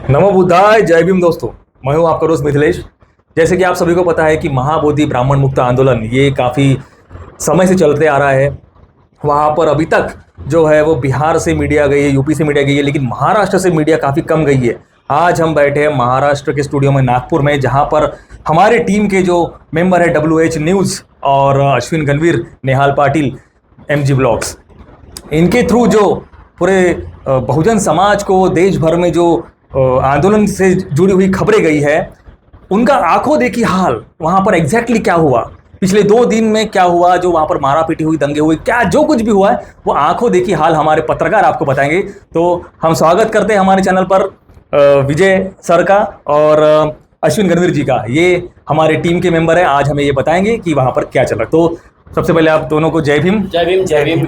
नमो बुद्धाय, जय भीम दोस्तों। मैं हूं आपका दोस्त मिथिलेश। जैसे कि आप सभी को पता है कि महाबोधि ब्राह्मण मुक्त आंदोलन ये काफ़ी समय से चलते आ रहा है। वहाँ पर अभी तक जो है वो बिहार से मीडिया गई है, यूपी से मीडिया गई है, लेकिन महाराष्ट्र से मीडिया काफ़ी कम गई है। आज हम बैठे हैं महाराष्ट्र के स्टूडियो में नागपुर में, जहाँ पर हमारे टीम के जो मेंबर है WH न्यूज़ और अश्विन गणवीर, नेहाल पाटिल, MG ब्लॉग्स, इनके थ्रू जो पूरे बहुजन समाज को देश भर में जो आंदोलन से जुड़ी हुई खबरें गई है, उनका आंखों देखी हाल वहाँ पर एग्जैक्टली क्या हुआ, पिछले 2 दिन में क्या हुआ, जो वहाँ पर मारा पीटी हुई, दंगे हुए, क्या जो कुछ भी हुआ है वो आंखों देखी हाल हमारे पत्रकार आपको बताएंगे। तो हम स्वागत करते हैं हमारे चैनल पर विजय सर का और अश्विन गणवीर जी का। ये हमारे टीम के मेंबर हैं, आज हमें ये बताएंगे कि वहाँ पर क्या चला। तो सबसे पहले आप दोनों को जय भीम। जय भीम। जय भीम।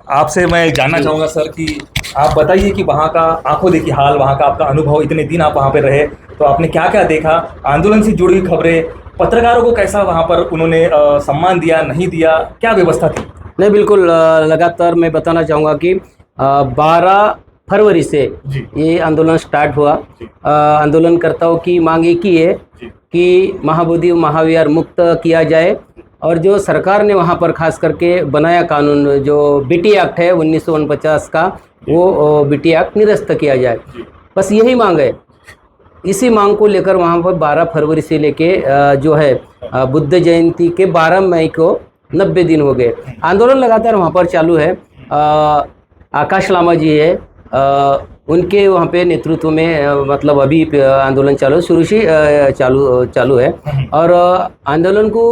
आपसे मैं जानना चाहूँगा सर कि आप बताइए कि वहाँ का आंखों देखी हाल, वहाँ का आपका अनुभव, इतने दिन आप वहाँ पे रहे तो आपने क्या क्या देखा, आंदोलन से जुड़ी हुई खबरें, पत्रकारों को कैसा वहाँ पर उन्होंने सम्मान दिया, नहीं दिया, क्या व्यवस्था थी? नहीं, बिल्कुल लगातार मैं बताना चाहूँगा कि 12 फरवरी से ये आंदोलन स्टार्ट हुआ। आंदोलनकर्ताओं की मांग एक ही है कि महाबोधि महाविहार मुक्त किया जाए, और जो सरकार ने वहाँ पर खास करके बनाया कानून, जो BT एक्ट है 1949 का, वो BT एक्ट निरस्त किया जाए, बस यही मांग है। इसी मांग को लेकर वहाँ पर 12 फरवरी से लेके जो है बुद्ध जयंती के 12 मई को 90 दिन हो गए। आंदोलन लगातार वहाँ पर चालू है। आकाश लामा जी है, उनके वहाँ पे नेतृत्व में मतलब अभी आंदोलन शुरू से चालू है, और आंदोलन को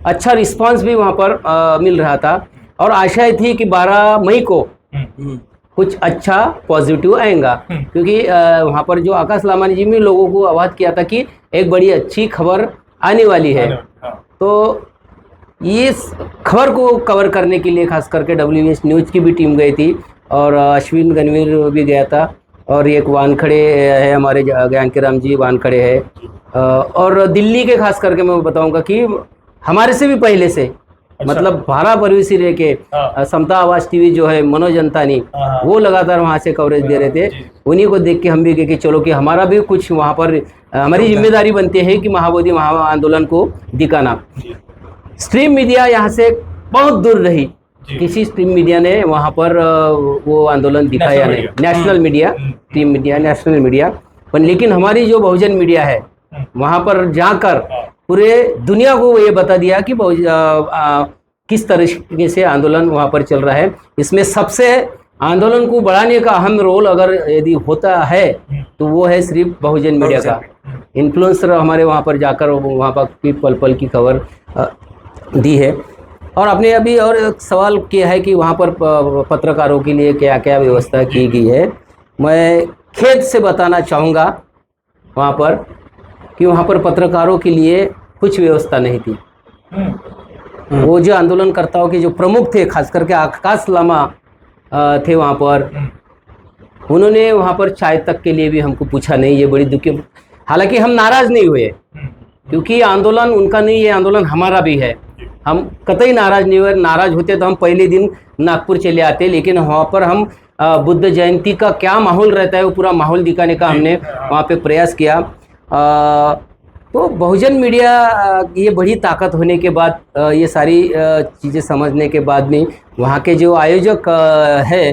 अच्छा रिस्पांस भी वहाँ पर मिल रहा था, और आशा थी कि 12 मई को कुछ अच्छा पॉजिटिव आएगा, क्योंकि वहाँ पर जो आकाश लामानी जी ने लोगों को आवाज़ किया था कि एक बड़ी अच्छी खबर आने वाली है। तो ये खबर को कवर करने के लिए खास करके WH न्यूज़ की भी टीम गई थी, और अश्विन गणवीर भी गया था, और एक वानखड़े है हमारे ज्ञानकीराम जी वानखड़े है, और दिल्ली के खास करके मैं बताऊंगा कि हमारे से भी पहले से, अच्छा, मतलब 12 फरवरी से रह के समता आवाज TV जो है मनोज अंतानी, वो लगातार वहाँ से कवरेज दे रहे थे। उन्हीं को देख के हम भी कहे कि चलो कि हमारा भी कुछ वहाँ पर हमारी जिम्मेदारी बनती है कि महाबोधि महा आंदोलन को दिखाना। स्ट्रीम मीडिया यहाँ से बहुत दूर रही, किसी स्ट्रीम मीडिया ने वहाँ पर वो आंदोलन दिखाया नहीं। National media, stream media, national media, पर लेकिन हमारी जो बहुजन मीडिया है वहाँ पर जाकर पूरे दुनिया को ये बता दिया कि किस तरीके से आंदोलन वहाँ पर चल रहा है। इसमें सबसे आंदोलन को बढ़ाने का अहम रोल अगर यदि होता है तो वो है सिर्फ बहुजन मीडिया का। इन्फ्लुएंसर हमारे वहाँ पर जाकर वहाँ पर पल पल की खबर दी है। और आपने अभी और एक सवाल किया है कि वहाँ पर पत्रकारों के लिए क्या क्या व्यवस्था की गई है। मैं खेद से बताना चाहूँगा वहाँ पर कि वहाँ पर पत्रकारों के लिए कुछ व्यवस्था नहीं थी। वो जो आंदोलनकर्ताओं के जो प्रमुख थे, खास करके आकाश लामा थे वहाँ पर, उन्होंने वहाँ पर चाय तक के लिए भी हमको पूछा नहीं। ये बड़ी दुखी, हालांकि हम नाराज़ नहीं हुए, क्योंकि आंदोलन उनका नहीं, ये आंदोलन हमारा भी है। हम कतई नाराज़ नहीं हुए। नाराज़ होते तो हम पहले दिन नागपुर चले आते, लेकिन वहाँ पर हम बुद्ध जयंती का क्या माहौल रहता है वो पूरा माहौल दिखाने का हमने वहाँ पे प्रयास किया। तो बहुजन मीडिया ये बड़ी ताकत होने के बाद, ये सारी चीज़ें समझने के बाद में वहाँ के जो आयोजक है,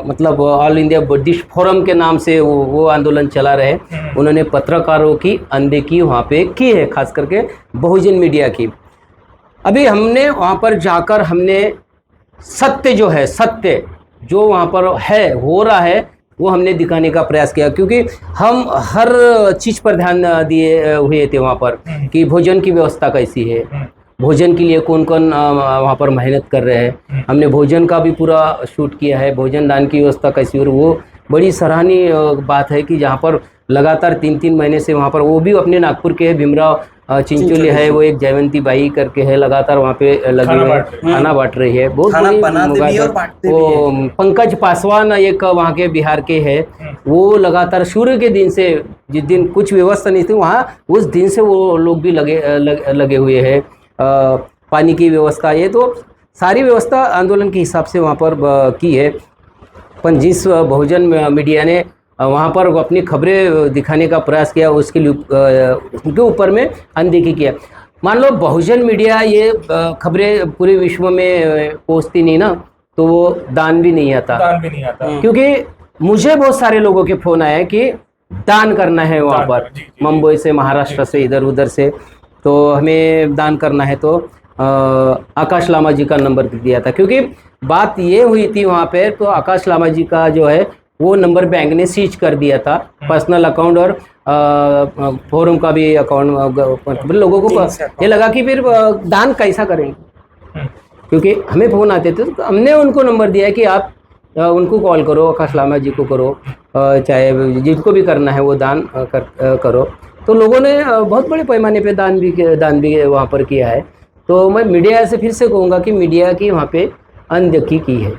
मतलब ऑल इंडिया बुद्धिस्ट फोरम के नाम से वो आंदोलन चला रहे, उन्होंने पत्रकारों की अनदेखी वहाँ पे की है, खास करके बहुजन मीडिया की। अभी हमने वहाँ पर जाकर हमने सत्य जो है, सत्य जो वहाँ पर है, हो रहा है, वो हमने दिखाने का प्रयास किया, क्योंकि हम हर चीज़ पर ध्यान दिए हुए थे वहाँ पर कि भोजन की व्यवस्था कैसी है, भोजन के लिए कौन कौन वहाँ पर मेहनत कर रहे हैं। हमने भोजन का भी पूरा शूट किया है, भोजन दान की व्यवस्था कैसी, और वो बड़ी सराहनीय बात है कि जहाँ पर लगातार 3-3 महीने से वहाँ पर, वो भी अपने नागपुर के भीमराव चिंचोली है, वो एक जयवंती बाई करके है, लगातार वहाँ पे लगे हुए खाना बांट रही है। बहुत वो पंकज पासवान एक वहाँ के बिहार के है, वो लगातार शुरू के दिन से, जिस दिन कुछ व्यवस्था नहीं थी वहाँ, उस दिन से वो लोग भी लगे हुए हैं। पानी की व्यवस्था, ये तो सारी व्यवस्था आंदोलन के हिसाब से वहाँ पर की है। पर जिस बहुजन मीडिया ने वहाँ पर वो अपनी खबरें दिखाने का प्रयास किया, उसके लिए उनके ऊपर में अनदेखी किया। मान लो बहुजन मीडिया ये खबरें पूरे विश्व में पहुँचती नहीं ना, तो वो दान भी नहीं आता। दान भी नहीं आता। क्योंकि मुझे बहुत सारे लोगों के फ़ोन आए कि दान करना है वहाँ पर, मुंबई से, महाराष्ट्र से, इधर उधर से, तो हमें दान करना है। तो आकाश लामा जी का नंबर दिया था, क्योंकि बात ये हुई थी वहाँ पे, तो आकाश लामा जी का जो है वो नंबर बैंक ने सीज कर दिया था, पर्सनल अकाउंट और फोरम का भी अकाउंट। लोगों को ये लगा कि फिर दान कैसा करेंगे, क्योंकि हमें फ़ोन आते थे, तो हमने उनको नंबर दिया है कि आप उनको कॉल करो, आकाश लामा जी को करो, चाहे जिनको भी करना है वो दान करो। तो लोगों ने बहुत बड़े पैमाने पे दान भी वहाँ पर किया है। तो मैं मीडिया से फिर से कहूँगा कि मीडिया की वहाँ पे अनदेखी की है।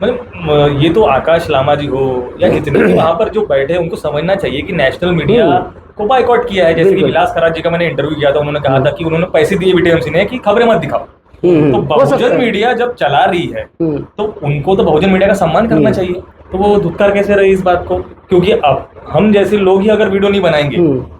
मतलब ये तो आकाश लामा जी हो या कितने भी वहाँ पर जो बैठे हैं, उनको समझना चाहिए कि नेशनल मीडिया को बाइकॉट किया है। जैसे कि विलास खराज जी का मैंने इंटरव्यू किया था, उन्होंने कहा था कि उन्होंने पैसे दिए बीटीएमसी ने कि खबरें मत दिखाओ। तो बहुजन मीडिया जब चला रही है तो उनको तो बहुजन मीडिया का सम्मान करना चाहिए, तो वो धुतकार कैसे रहे इस बात को? क्योंकि अब हम जैसे लोग ही अगर वीडियो नहीं बनाएंगे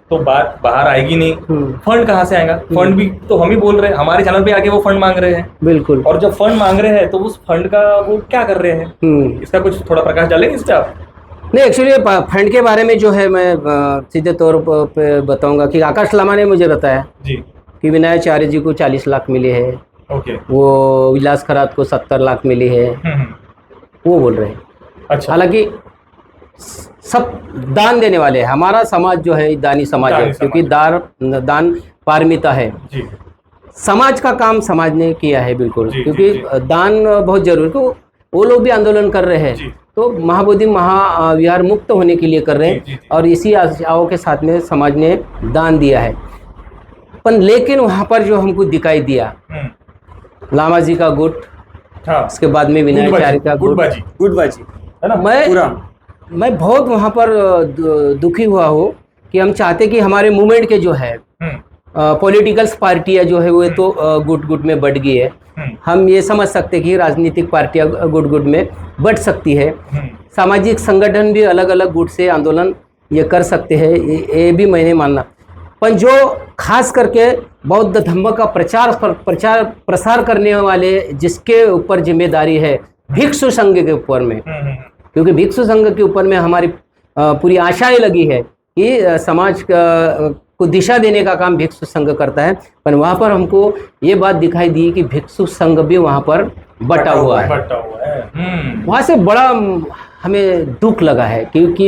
तो बात बाहर आएगी नहीं। फंड कहाँ से आएगा? फंड भी तो हम ही बोल रहे हैं, हमारे चैनल पे आके वो फंड मांग रहे हैं। बिल्कुल। और जब फंड मांग रहे हैं तो उस फंड का वो क्या कर रहे हैं, इसका कुछ थोड़ा प्रकाश डालेंगे इस पे आप? नहीं, एक्चुअली फंड के बारे में जो है मैं सीधे तौर पे बताऊंगा कि आकाश लामा ने मुझे बताया जी कि विनयाचार्य जी को 40 लाख मिले हैं, ओके, वो विलास खरात को 70 लाख मिली है, वो बोल रहे हैं। अच्छा। हालांकि सब दान देने वाले हैं। हमारा समाज जो है दानी समाज है, क्योंकि दान पारमिता है जी। समाज का काम समाज ने किया है, बिल्कुल। क्योंकि दान बहुत जरूरी, तो वो लोग भी आंदोलन कर रहे हैं, तो महाबोधि महाविहार मुक्त होने के लिए कर रहे हैं, और इसी आशाओं के साथ में समाज ने दान दिया है। पर लेकिन वहाँ पर जो हमको दिखाई दिया, लामा जी का गुट, उसके बाद में विनयाचार्य का गुटबाजी है ना, मैं बहुत वहाँ पर दुखी हुआ हूँ कि हम चाहते कि हमारे मूवमेंट के जो है पॉलिटिकल्स पार्टियाँ जो है वो तो गुट में बढ़ गई है। हम ये समझ सकते कि राजनीतिक पार्टियाँ गुट में बढ़ सकती है, सामाजिक संगठन भी अलग अलग गुट से आंदोलन ये कर सकते हैं, ये भी मैंने मानना। पर जो खास करके बौद्ध धम्म का प्रचार प्रसार करने वाले जिसके ऊपर जिम्मेदारी है भिक्षु संघ के ऊपर में, क्योंकि भिक्षु संघ के ऊपर में हमारी पूरी आशाएं लगी है कि समाज को दिशा देने का काम भिक्षु संघ करता है। पर वहाँ पर हमको ये बात दिखाई दी कि भिक्षु संघ भी वहाँ पर बटा हुआ है। वहाँ से बड़ा हमें दुख लगा है, क्योंकि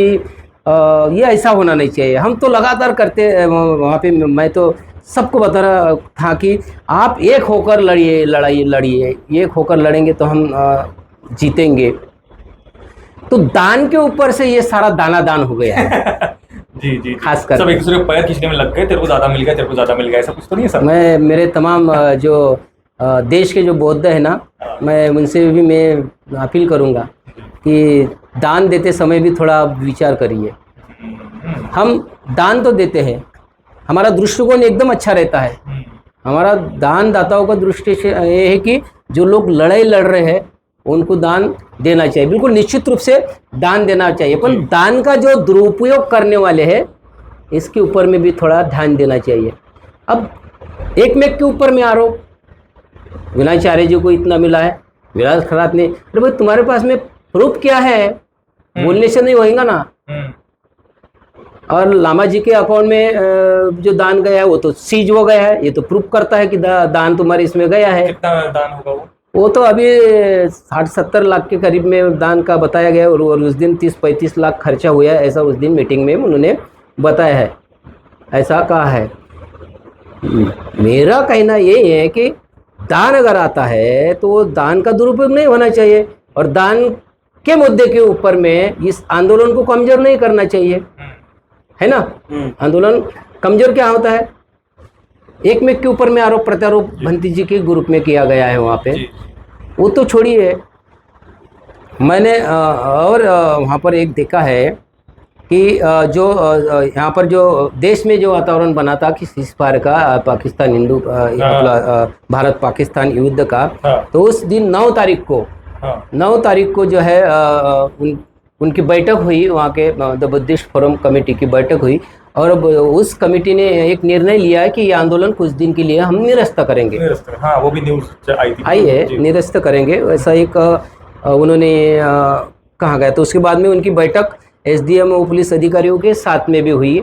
ये ऐसा होना नहीं चाहिए। हम तो लगातार करते वहाँ पे, मैं तो सबको बता रहा था कि आप एक होकर लड़िए, एक होकर लड़ेंगे तो हम जीतेंगे। तो दान के ऊपर से ये सारा दान हो गया है। जी खास कर सब एक दूसरे को पैर खींचने में लग गए, तेरे को ज्यादा मिल गया, तेरे को ज्यादा मिल गया, ऐसा कुछ तो नहीं है सर? मैं मेरे तमाम जो देश के जो बौद्ध है ना, मैं उनसे भी मैं अपील करूंगा कि दान देते समय भी थोड़ा विचार करिए। हम दान तो देते हैं, हमारा दृष्टिकोण एकदम अच्छा रहता है। हमारा दानदाताओं का दृष्टि ये है कि जो लोग लड़ाई लड़ रहे हैं उनको दान देना चाहिए, बिल्कुल निश्चित रूप से दान देना चाहिए। पर दान का जो दुरुपयोग करने वाले हैं इसके ऊपर में भी थोड़ा ध्यान देना चाहिए। अब एक मेक के ऊपर में आरोप, विनयाचार्य जी को इतना मिला है, विलास खरात ने, अरे भाई तुम्हारे पास में प्रूफ क्या है? बोलने से नहीं होएगा ना। और लामा जी के अकाउंट में जो दान गया है वो तो सीज हो गया है, ये तो प्रूफ करता है कि दान तुम्हारे इसमें गया है। कितना दान होगा वो तो अभी 60-70 लाख के करीब में दान का बताया गया, और उस दिन 30-35 लाख खर्चा हुआ है, ऐसा उस दिन मीटिंग में उन्होंने बताया है, ऐसा कहा है। मेरा कहना ये है कि दान अगर आता है तो दान का दुरुपयोग नहीं होना चाहिए, और दान के मुद्दे के ऊपर में इस आंदोलन को कमजोर नहीं करना चाहिए, है ना। आंदोलन कमजोर क्या होता है? एक मेक के ऊपर में आरोप प्रत्यारोप भंती जी के ग्रुप में किया गया है वहाँ पे, वो तो छोड़िए। मैंने और वहाँ पर एक देखा है कि जो यहाँ पर जो देश में जो वातावरण बना था कि सीज़फायर का, पाकिस्तान हिंदू भारत पाकिस्तान युद्ध का, तो उस दिन 9 तारीख को जो है उनकी बैठक हुई, वहाँ के द बुद्धिस्ट फोरम कमेटी की बैठक हुई, और अब उस कमेटी ने एक निर्णय लिया है कि ये आंदोलन कुछ दिन के लिए हम निरस्त करेंगे। हाँ, वो भी न्यूज आई थी। आई है, निरस्त करेंगे, वैसा एक उन्होंने कहा गया। तो उसके बाद में उनकी बैठक एसडीएम और पुलिस अधिकारियों के साथ में भी हुई।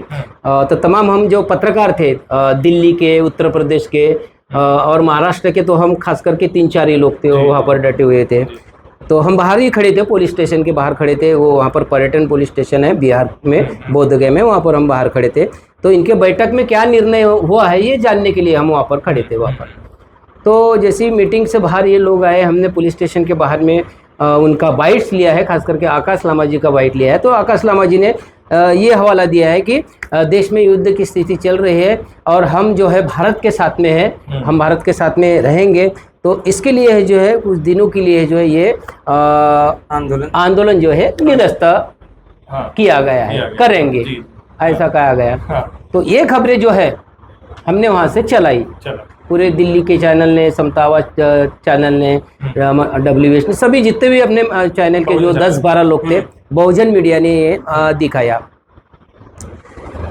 तो तमाम हम जो पत्रकार थे दिल्ली के, उत्तर प्रदेश के और महाराष्ट्र के, तो हम खास करके 3-4 ही लोग थे वहाँ पर डटे हुए थे। तो हम बाहर ही खड़े थे, पुलिस स्टेशन के बाहर खड़े थे। वो वहाँ पर पर्यटन पुलिस स्टेशन है बिहार में, बोधगया में, वहाँ पर हम बाहर खड़े थे। तो इनके बैठक में क्या निर्णय हुआ है ये जानने के लिए हम वहाँ पर खड़े थे वहाँ पर। तो जैसी मीटिंग से बाहर ये लोग आए, हमने पुलिस स्टेशन के बाहर में उनका बाइट्स लिया है, खास करके आकाश लामा जी का बाइट लिया है। तो आकाश लामा जी ने ये हवाला दिया है कि देश में युद्ध की स्थिति चल रही है और हम जो है भारत के साथ में है, हम भारत के साथ में रहेंगे। तो इसके लिए है जो है कुछ दिनों के लिए जो है ये आंदोलन जो है निरस्त किया गया है, करेंगे, ऐसा कहा गया। तो ये खबरें जो है हमने वहाँ से चलाई, पूरे दिल्ली के चैनल ने, समतावा चैनल ने, WH ने, सभी जितने भी अपने चैनल के जो 10-12 लोग थे, बहुजन मीडिया ने ये दिखाया।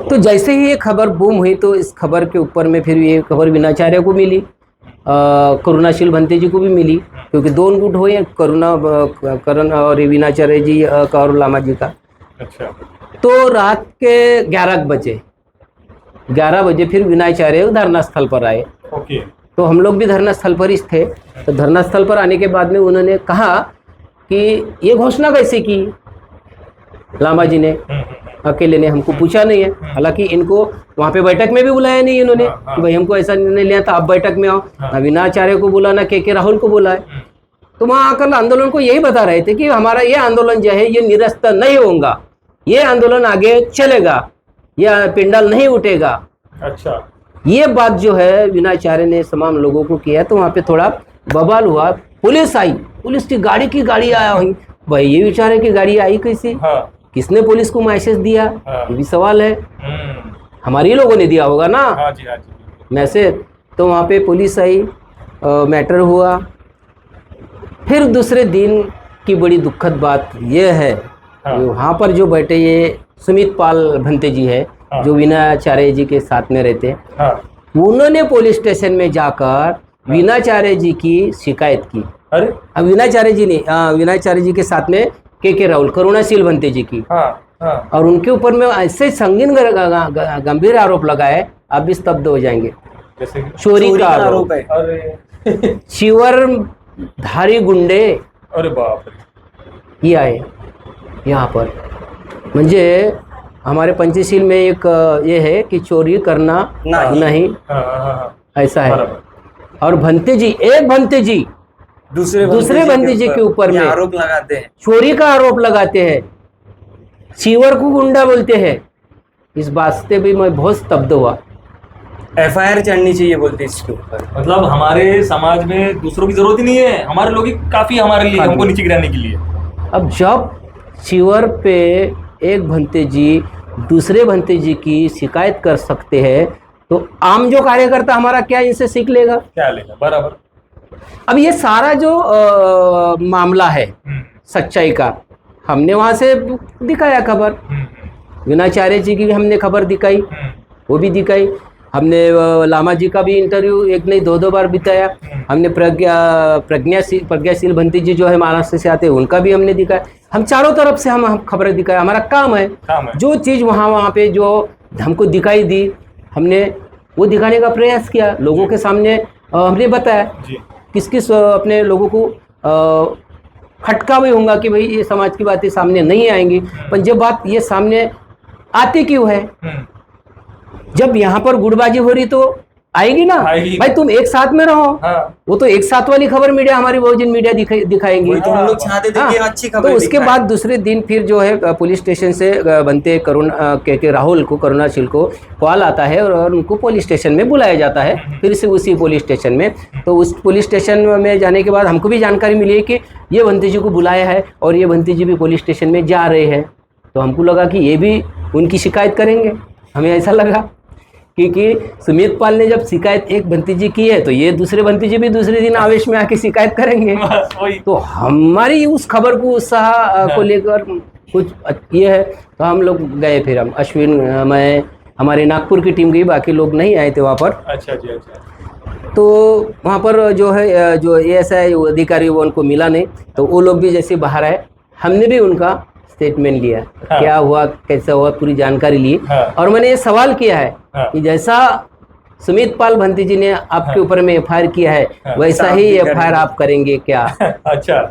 तो जैसे ही ये खबर बूम हुई तो इस खबर के ऊपर में फिर ये खबर विनाचार्य को मिली, करुणाशील भंते जी को भी मिली, क्योंकि 2 गुट हुए, करण और विनाचार्य जी का और लामा जी का। अच्छा। तो रात के 11 बजे फिर विनाचार्य धरना स्थल पर आए। ओके। तो हम लोग भी धरना स्थल पर ही थे। तो धरना स्थल पर आने के बाद में उन्होंने कहा कि ये घोषणा कैसे की लामा जी ने, अकेले ने, हमको पूछा नहीं है। हालांकि इनको वहाँ पे बैठक में भी बुलाया नहीं इन्होंने कि भाई हमको ऐसा निर्णय लिया था, आप बैठक में आओ। ना विनाचार्य को बुला, ना के राहुल को बुलाए। तो वहाँ आकर आंदोलन को यही बता रहे थे कि हमारा ये आंदोलन जो है ये निरस्त नहीं होगा, ये आंदोलन आगे चलेगा, यह पिंडल नहीं उठेगा। अच्छा। ये बात जो है विनाचार्य ने तमाम लोगों को किया। तो वहाँ पे थोड़ा बवाल हुआ, पुलिस आई, पुलिस की गाड़ी आया हुई। भाई ये विचारे की गाड़ी आई कैसे? किसने पुलिस को मैसेज दिया? ये भी सवाल है। हमारे लोगों ने दिया होगा ना मैसेज। तो वहाँ पे पुलिस आई, मैटर हुआ। फिर दूसरे दिन की बड़ी दुखद बात यह है, वहाँ पर जो बैठे ये सुमित पाल भंते जी है, जो विनाचार्य जी के साथ में रहते, उन्होंने पुलिस स्टेशन में जाकर विनाचार्य जी की शिकायत की। अरे अब विनाचार्य जी ने विनाचार्य जी के साथ में के राहुल, करुणाशील भंते जी की, और उनके ऊपर में ऐसे संगीन गंभीर आरोप लगाए, आप भी स्तब्ध हो जाएंगे। जैसे चोरी का आरोप है, अरे चिवर धारी गुंडे, अरे बाप रे, ये आए यहाँ पर। म्हणजे हमारे पंचशील में एक ये है कि चोरी करना नहीं, ऐसा है। और भंते जी, एक भंते जी दूसरे भंते जी के ऊपर में आरोप लगाते हैं, चोरी का आरोप लगाते हैं, चिवर को गुंडा बोलते हैं। इस बात से भी मैं बहुत स्तब्ध हुआ। FIR चढ़नी चाहिए बोलते हैं इसके ऊपर। मतलब हमारे समाज में दूसरों की जरूरत ही नहीं है, हमारे लोग ही काफी हमारे लिए, हमको नीचे गिराने के लिए। अब जब चिवर पे एक भंते जी दूसरे भंते जी की शिकायत कर सकते हैं, तो आम जो कार्यकर्ता हमारा क्या इनसे सीख लेगा? क्या लेगा? बराबर। अब ये सारा जो मामला है सच्चाई का, हमने वहां से दिखाया खबर, विनाचार्य जी की भी हमने खबर दिखाई, वो भी दिखाई। हमने लामा जी का भी इंटरव्यू 1 नहीं 2 बार बिताया। हमने प्रज्ञाशील भंती जी जो है महाराष्ट्र से आते हैं, उनका भी हमने दिखाया। हम चारों तरफ से हम खबरें दिखाया, हमारा काम है। जो चीज़ वहाँ पे जो हमको दिखाई दी, हमने वो दिखाने का प्रयास किया, लोगों के सामने हमने बताया। किस किस अपने लोगों को खटका भी होगा कि भाई ये समाज की बातें सामने नहीं आएंगी, पर जब बात ये सामने आती क्यों है? जब यहाँ पर गुटबाजी हो रही तो आएगी ना, भाई तुम एक साथ में रहो। वो तो एक साथ वाली खबर मीडिया, हमारी बहुजन मीडिया दिखाएंगी। तो हम लोग चाहते थे कि अच्छी खबर। तो उसके बाद दूसरे दिन फिर जो है पुलिस स्टेशन से बनते के राहुल को, करुणाशील को कॉल आता है और उनको पुलिस स्टेशन में बुलाया जाता है, फिर से उसी पुलिस स्टेशन में। तो उस पुलिस स्टेशन में जाने के बाद हमको भी जानकारी मिली है कि ये भंते जी को बुलाया है और ये भंते जी भी पुलिस स्टेशन में जा रहे हैं। तो हमको लगा कि ये भी उनकी शिकायत करेंगे, हमें ऐसा लगा, क्योंकि सुमित पाल ने जब शिकायत एक भंती जी की है तो ये दूसरे भंती जी भी दूसरे दिन आवेश में आके शिकायत करेंगे। तो हमारी उस खबर को, उत्साह को लेकर कुछ ये है। तो हम लोग गए, फिर हम अश्विन, मैं, हमारे नागपुर की टीम गई, बाकी लोग नहीं आए थे वहाँ पर। अच्छा जी, अच्छा। तो वहाँ पर जो है, जो ASI अधिकारी वो उनको मिला नहीं, तो वो लोग भी जैसे बाहर आए, हमने भी उनका स्टेटमेंट लिया, हाँ। क्या हुआ कैसा हुआ पूरी जानकारी ली। हाँ। और मैंने ये सवाल किया है हाँ। कि जैसा सुमित पाल भंती जी ने आपके ऊपर में FIR किया है, हाँ। वैसा ही FIR आप करेंगे क्या? अच्छा।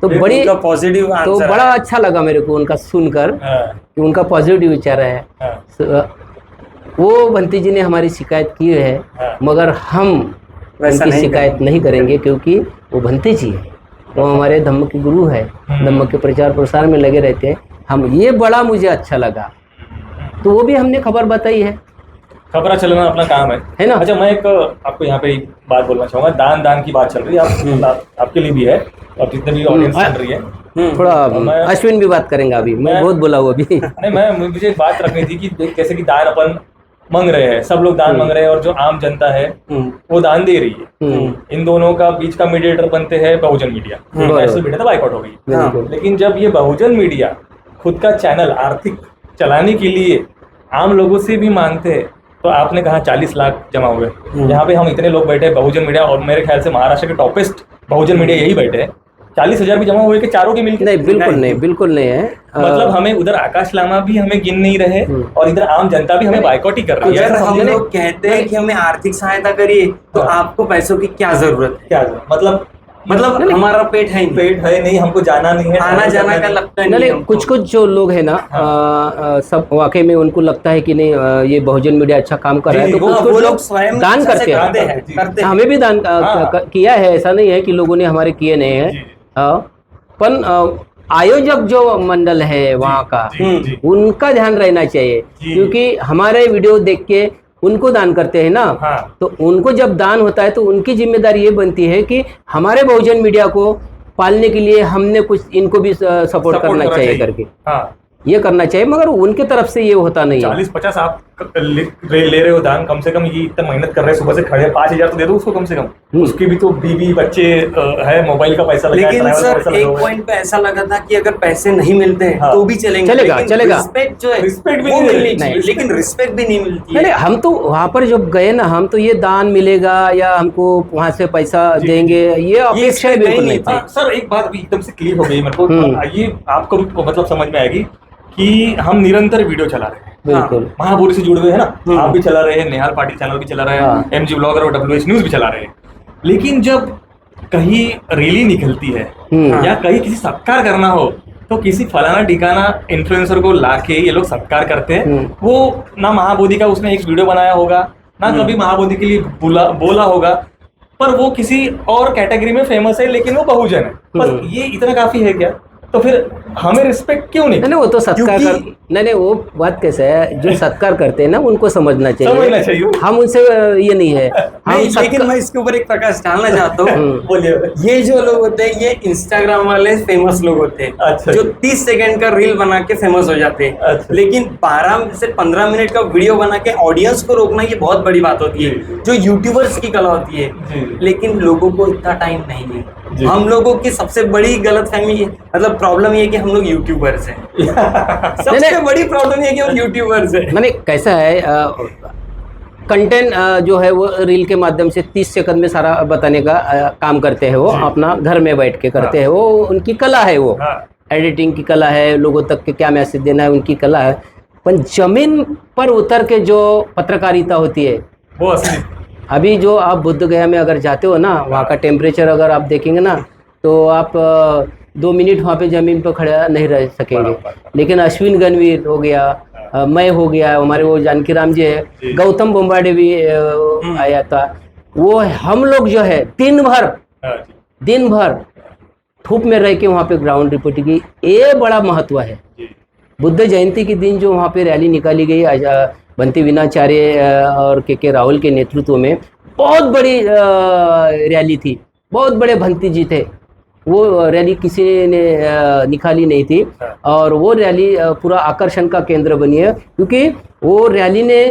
तो बड़ी उनका पॉजिटिव तो आंसर बड़ा अच्छा लगा मेरे को उनका सुनकर हाँ, कि उनका पॉजिटिव विचार है। हाँ, वो भंती जी ने हमारी शिकायत की है, हाँ। मगर हम वैसा उनकी नहीं शिकायत नहीं करेंगे, क्योंकि वो भंती जी है, वो हमारे धम्म के गुरु है, धम्म के प्रचार प्रसार में लगे रहते हैं। हम ये बड़ा मुझे अच्छा लगा, तो वो भी हमने खबर बताई है खबरा चलना अपना काम है ना? अच्छा, मैं एक आपको यहाँ पे एक बात बोलना चाहूंगा। दान की बात चल रही है, आपके लिए भी है और जितने भी ऑडियंस चल रही है। थोड़ा मैं- अश्विन भी बात करेंगे अभी, मैं बहुत बोला हूँ अभी। नहीं, मुझे एक बात रखनी थी कि जैसे कि दान अपन मांग रहे हैं, सब लोग दान मांग रहे हैं और जो आम जनता है वो दान दे रही है। इन दोनों का बीच का मीडिएटर बनते हैं बहुजन मीडिया। नेशनल मीडिया तो बाइकआउट हो गई। बिल्कुल। लेकिन जब ये बहुजन मीडिया खुद का चैनल आर्थिक चलाने के लिए आम लोगों से भी मांगते हैं, तो आपने कहा 40 लाख जमा हुए। यहाँ पे हम इतने लोग बैठे हैं बहुजन मीडिया, और मेरे ख्याल से महाराष्ट्र के टॉपेस्ट बहुजन मीडिया यही बैठे हैं। 40,000 भी जमा हुए कि चारों के मिलकर? नहीं, बिल्कुल नहीं है। मतलब हमें उधर आकाश लामा भी हमें गिन नहीं रहे और इधर आम जनता भी हमें बाइकआउट ही कर रही है। अगर हम लोग कहते हैं कि हमें आर्थिक सहायता करिए, तो आपको पैसों की क्या जरूरत है? क्या मतलब हमारा पेट है नहीं, पेट है नहीं, हमको जाना नहीं है, आना जाना का लगता नहीं नहीं, हमको। कुछ जो लोग हैं ना, सब वाकई में उनको लगता है कि नहीं, ये बहुजन मीडिया अच्छा काम कर रहा है, जी, तो वो कुछ लोग स्वयं दान इच्छा से करते हैं। करते हैं। हमें भी दान हाँ। किया है, ऐसा नहीं है कि लोगों ने हमारे किए नहीं है। जी। पर आयोजक जो मंडल है वहाँ का, जी। उनका ध्यान रहना चाहिए, जी। क्योंकि हमारे वीडियो देख के उनको दान करते हैं ना। हाँ। तो उनको जब दान होता है तो उनकी जिम्मेदारी ये बनती है कि हमारे बहुजन मीडिया को पालने के लिए हमने कुछ इनको भी सपोर्ट करना चाहिए करके हाँ। ये करना चाहिए, मगर उनके तरफ से ये होता नहीं है। 40-50 आप ले रहे हो दान, कम से कम ये इतना मेहनत कर रहे हैं, सुबह से खड़े, 5,000 तो दे दो उसको कम से कम। उसकी भी तो बीवी बच्चे है, मोबाइल का पैसा लगा है, लेकिन ट्रैवल का सर पैसा एक लगा हुआ है। पॉइंट पे ऐसा लगा था कि अगर पैसे नहीं मिलते हैं हाँ। तो भी चलेंगे, चलेगा। रिस्पेक्ट जो है रिस्पेक्ट भी वो नहीं मिलनी मिलती। चाहिए, लेकिन रिस्पेक्ट भी नहीं मिलती नहीं, है। हम तो वहाँ पर जब गए ना, हम तो ये दान मिलेगा या हमको वहाँ से पैसा देंगे, ये अपेक्षा इसमें बिल्कुल नहीं नहीं थी। हाँ, सर एक बात भी एकदम से क्लियर हो गई मेरे को, ये आपको भी मतलब समझ में आएगी कि हम निरंतर वीडियो चला रहे हैं। बिल्कुल। महाबोरी से जुड़े हुए हैं ना, आप भी चला रहे हैं, नेहाल पाटिल चैनल भी चला रहे हैं, हाँ। MG ब्लॉगर और WH न्यूज भी चला रहे हैं। लेकिन जब कहीं रैली निकलती है या कहीं किसी सत्कार करना हो, तो किसी फलाना ठिकाना इन्फ्लुएंसर को लाके ये लोग सत्कार करते हैं। वो ना महाबोधि का उसने एक वीडियो बनाया होगा, ना कभी महाबोधि के लिए बोला होगा, पर वो किसी और कैटेगरी में फेमस है, लेकिन वो बहुजन है। बस ये इतना काफी है क्या? तो फिर हमें रिस्पेक्ट क्यों नहीं? नहीं, वो तो सत्कार नहीं, वो बात कैसे है, जो सत्कार करते हैं ना उनको समझना चाहिए। हम उनसे ये नहीं है। लेकिन मैं इसके ऊपर एक प्रकाश डालना चाहता हूँ। बोलिए। ये जो लोग होते हैं ये इंस्टाग्राम वाले फेमस लोग होते हैं। अच्छा। जो 30 सेकंड का रील बना के फेमस हो जाते हैं। अच्छा। लेकिन 12 से 15 मिनट का वीडियो बना के ऑडियंस को रोकना ये बहुत बड़ी बात होती है, जो यूट्यूबर्स की कला होती है। लेकिन लोगों को इतना टाइम नहीं है। हम लोगों की सबसे बड़ी गलतफहमी, मतलब प्रॉब्लम ये कि हम लोग यूट्यूबर्स हैं। सबसे बड़ी प्रॉब्लम ये कि हम यूट्यूबर्स हैं। मैंने कैसा है, कंटेंट जो है वो रील के माध्यम से 30 सेकंड में सारा बताने का काम करते हैं। वो अपना घर में बैठ के करते हैं, वो उनकी कला है, वो एडिटिंग की कला है, लोगों तक के क्या मैसेज देना है उनकी कला है। पर जमीन पर उतर के जो पत्रकारिता होती है वो असली। अभी जो आप बुद्ध गया में अगर जाते हो ना, वहाँ का टेम्परेचर अगर आप देखेंगे ना, तो आप 2 मिनट वहाँ पे जमीन पर खड़ा नहीं रह सकेंगे। लेकिन अश्विन गणवीर हो गया, मैं हो गया, हमारे वो जानकी राम जी है, गौतम बोम्बाडे भी आया था, वो हम लोग जो है दिन भर धूप में रह के वहाँ पे ग्राउंड रिपोर्टिंग की, ये बड़ा महत्व है। बुद्ध जयंती के दिन जो वहाँ पे रैली निकाली गई बंटी विनाचार्य और के राहुल के नेतृत्व में, बहुत बड़ी रैली थी, बहुत बड़े भंती जी थे। वो रैली किसी ने निकाली नहीं थी और वो रैली पूरा आकर्षण का केंद्र बनी है, क्योंकि वो रैली ने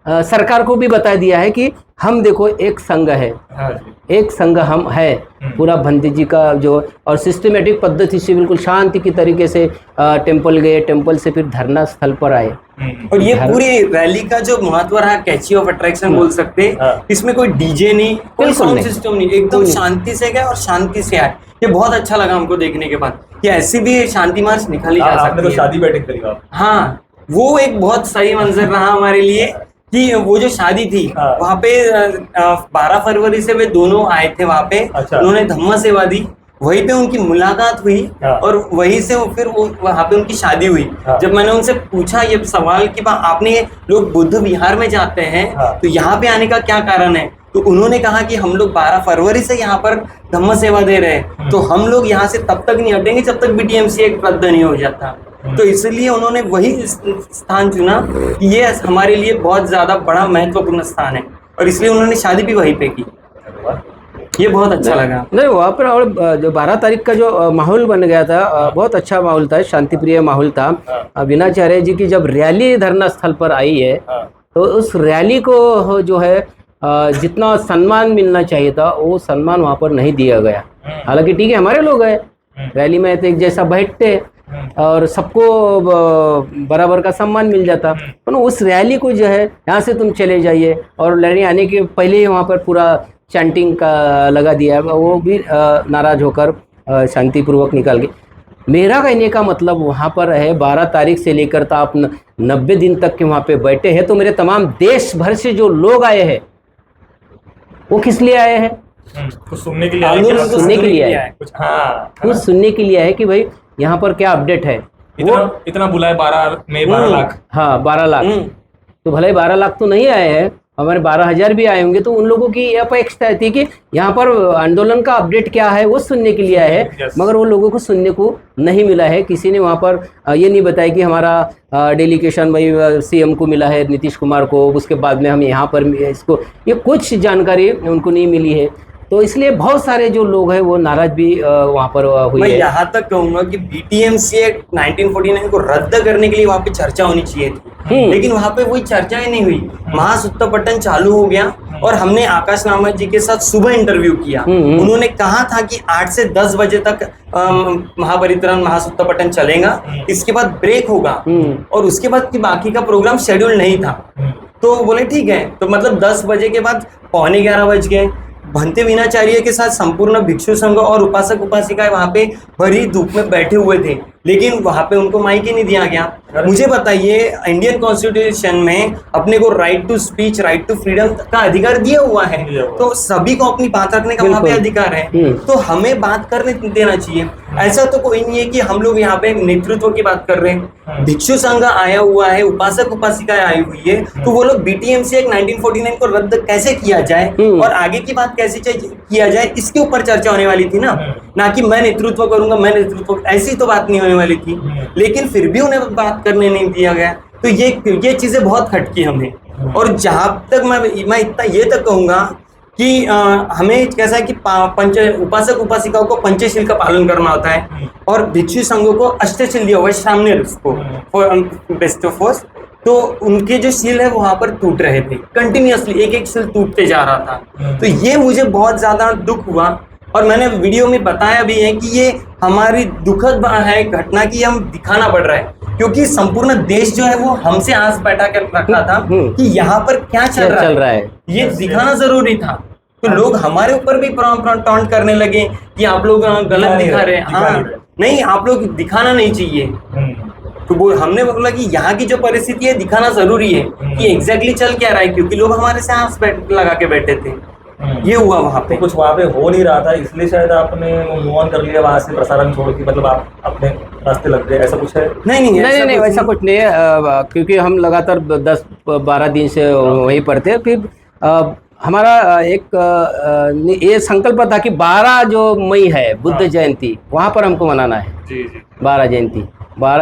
सरकार को भी बता दिया है कि हम देखो एक संघ है, हाँ जी। एक संघ हम है पूरा भंती जी का जो, और सिस्टमेटिक पद्धति से बिल्कुल शांति की तरीके से टेंपल गए, टेंपल से फिर धरना स्थल पर आए। और ये पूरी रैली का जो महत्व रहा, कैची ऑफ अट्रैक्शन बोल सकते हैं, हाँ। इसमें कोई डीजे नहीं, कोई बिल्कुल साउंड नहीं। सिस्टम नहीं, एकदम शांति से गए और शांति से आए। ये बहुत अच्छा लगा हमको देखने के बाद कि ऐसी भी शांति मार्च निकाली जा आपने सकती तो है। शादी बैठक करी आप। हाँ, वो एक बहुत सही मंजर रहा हमारे लिए कि वो जो शादी थी हाँ। वहाँ पे 12 फरवरी से वे दोनों आए थे वहाँ पे। अच्छा। उन्होंने धम्म सेवा दी, वहीं पे उनकी मुलाकात हुई हाँ। और वहीं से फिर वो वहाँ पे उनकी शादी हुई। हाँ। जब मैंने उनसे पूछा ये सवाल कि आपने लोग बुद्ध विहार में जाते हैं हाँ। तो यहाँ पे आने का क्या कारण है, तो उन्होंने कहा कि हम लोग 12 फरवरी से यहाँ पर धम्म सेवा दे रहे हैं, तो हम लोग यहाँ से तब तक नहीं हटेंगे जब तक BTMCA रद्द नहीं हो जाता। तो इसलिए उन्होंने वही स्थान चुना कि ये हमारे लिए बहुत ज्यादा बड़ा महत्वपूर्ण स्थान है, और इसलिए उन्होंने शादी भी वहीं पे की। ये बहुत अच्छा लगा। नहीं वहाँ पर, और जो 12 तारीख का जो माहौल बन गया था, बहुत अच्छा माहौल था, शांतिप्रिय माहौल था। विनाचार्य जी की जब रैली धरना स्थल पर आई है तो उस रैली को जो है जितना सम्मान मिलना चाहिए था वो सम्मान वहाँ पर नहीं दिया गया। हालांकि ठीक है, हमारे लोग हैं रैली में तो एक जैसा बैठते और सबको बराबर का सम्मान मिल जाता, पर उस रैली को जो है यहाँ से तुम चले जाइए, और रैली आने के पहले ही वहाँ पर पूरा चैंटिंग का लगा दिया है, वो भी नाराज होकर शांतिपूर्वक निकाल गए। मेरा कहने का मतलब वहाँ पर है 12 तारीख से लेकर तो आप 90 दिन तक के वहाँ पे बैठे हैं, तो मेरे तमाम देश भर से जो लोग आए हैं वो किस लिए आए हैं? कुछ सुनने के लिए आंदोलन को सुनने के लिए आए, कुछ, हाँ, कुछ सुनने के लिए आए कि भाई यहाँ पर क्या अपडेट है। इतना बुलाए 12 में 12 लाख। हाँ 12 लाख, तो भले 12 लाख तो नहीं आए हैं, हमारे 12,000 भी आए होंगे, तो उन लोगों की यह अपेक्षा थी कि यहाँ पर आंदोलन का अपडेट क्या है वो सुनने के लिए आए हैं। मगर वो लोगों को सुनने को नहीं मिला है। किसी ने वहाँ पर ये नहीं बताया कि हमारा डेलीगेशन भाई CM को मिला है, नीतीश कुमार को, उसके बाद में हम यहाँ पर इसको, ये कुछ जानकारी उनको नहीं मिली है। तो इसलिए बहुत सारे जो लोग हैं वो नाराज भी वहाँ पर हुए मैं हैं। यहाँ तक कहूंगा कि BTMCA 1949 को रद्द करने के लिए वहाँ पे चर्चा होनी चाहिए थी, लेकिन वहाँ पे वही चर्चा ही नहीं हुई। महासुत्तपट्टन चालू हो गया और हमने आकाश नामा जी के साथ सुबह इंटरव्यू किया। उन्होंने कहा था कि 8 से 10 बजे तक महापरित्राण महासुत्तपट्टन चलेगा, इसके बाद ब्रेक होगा, और उसके बाद की बाकी का प्रोग्राम शेड्यूल नहीं था। तो बोले ठीक है, तो मतलब 10 बजे के बाद 11:15 बज गए। भंते विनाचार्य के साथ संपूर्ण भिक्षु संघ और उपासक उपासिकाएं वहां पे भरी धूप में बैठे हुए थे, लेकिन वहां पे उनको माइक ही नहीं दिया गया। मुझे बताइए, इंडियन कॉन्स्टिट्यूशन में अपने को right to speech, right to freedom का अधिकार दिया हुआ है, तो सभी को अपनी बात रखने का वहां पे अधिकार है, तो हमें बात करने देना चाहिए। ऐसा तो कोई नहीं है कि हम लोग यहाँ पे नेतृत्व की बात कर रहे हैं। भिक्षु संघ आया हुआ है, उपासक उपासिकाएं आई हुई है, तो वो लोग BTMCA 1949 को रद्द कैसे किया जाए और आगे की बात कैसे किया जाए, इसके ऊपर चर्चा होने वाली थी ना कि मैं नेतृत्व करूंगा, मैं नेतृत्व, ऐसी तो बात नहीं होने वाली थी। लेकिन फिर भी उन्हें बात करने नहीं दिया गया, तो ये चीजें बहुत खटकी हमें। और जहां तक मैं इतना ये तक कहूंगा कि हमें कैसा है कि उपासक उपासिकाओं को पंचशील का पालन करना होता है, और भिक्षु संघों को अष्टशील दिया हुआ है सामने बेस्ट ऑफ फोर्स। तो उनके जो शील है वहां पर टूट रहे थे, कंटिन्यूअसली एक एक शील टूटते जा रहा था। तो ये मुझे बहुत ज्यादा दुख हुआ, और मैंने वीडियो में बताया भी है कि ये हमारी दुखद है घटना की हम दिखाना पड़ रहा है, क्योंकि संपूर्ण देश जो है वो हमसे आस बैठा कर रखा था कि यहाँ पर क्या चल रहा है, ये दिखाना जरूरी था। तो लोग हमारे ऊपर भी टॉन्ट करने लगे कि आप लोग गलत दिखा रहे हैं। हाँ, नहीं, आप लोग दिखाना नहीं चाहिए। तो वो हमने बोला कि यहाँ की जो परिस्थिति है दिखाना जरूरी है कि एग्जैक्टली चल क्या रहा है, क्योंकि लोग हमारे से आस लगा के बैठे थे। ये हुआ वहाँ पे, कुछ वहाँ पे हो नहीं रहा था, इसलिए शायद आपने मूव ऑन कर लिया वहाँ से, प्रसारण छोड़ के, मतलब आप अपने रास्ते लग गए, ऐसा कुछ है? नहीं, वैसा कुछ नहीं है, क्योंकि हम लगातार 10-12 दिन से वहीं पर थे। फिर हमारा एक ये संकल्प था कि 12 जो मई है बुद्ध जयंती, वहाँ पर हमको मनाना है। जी। 12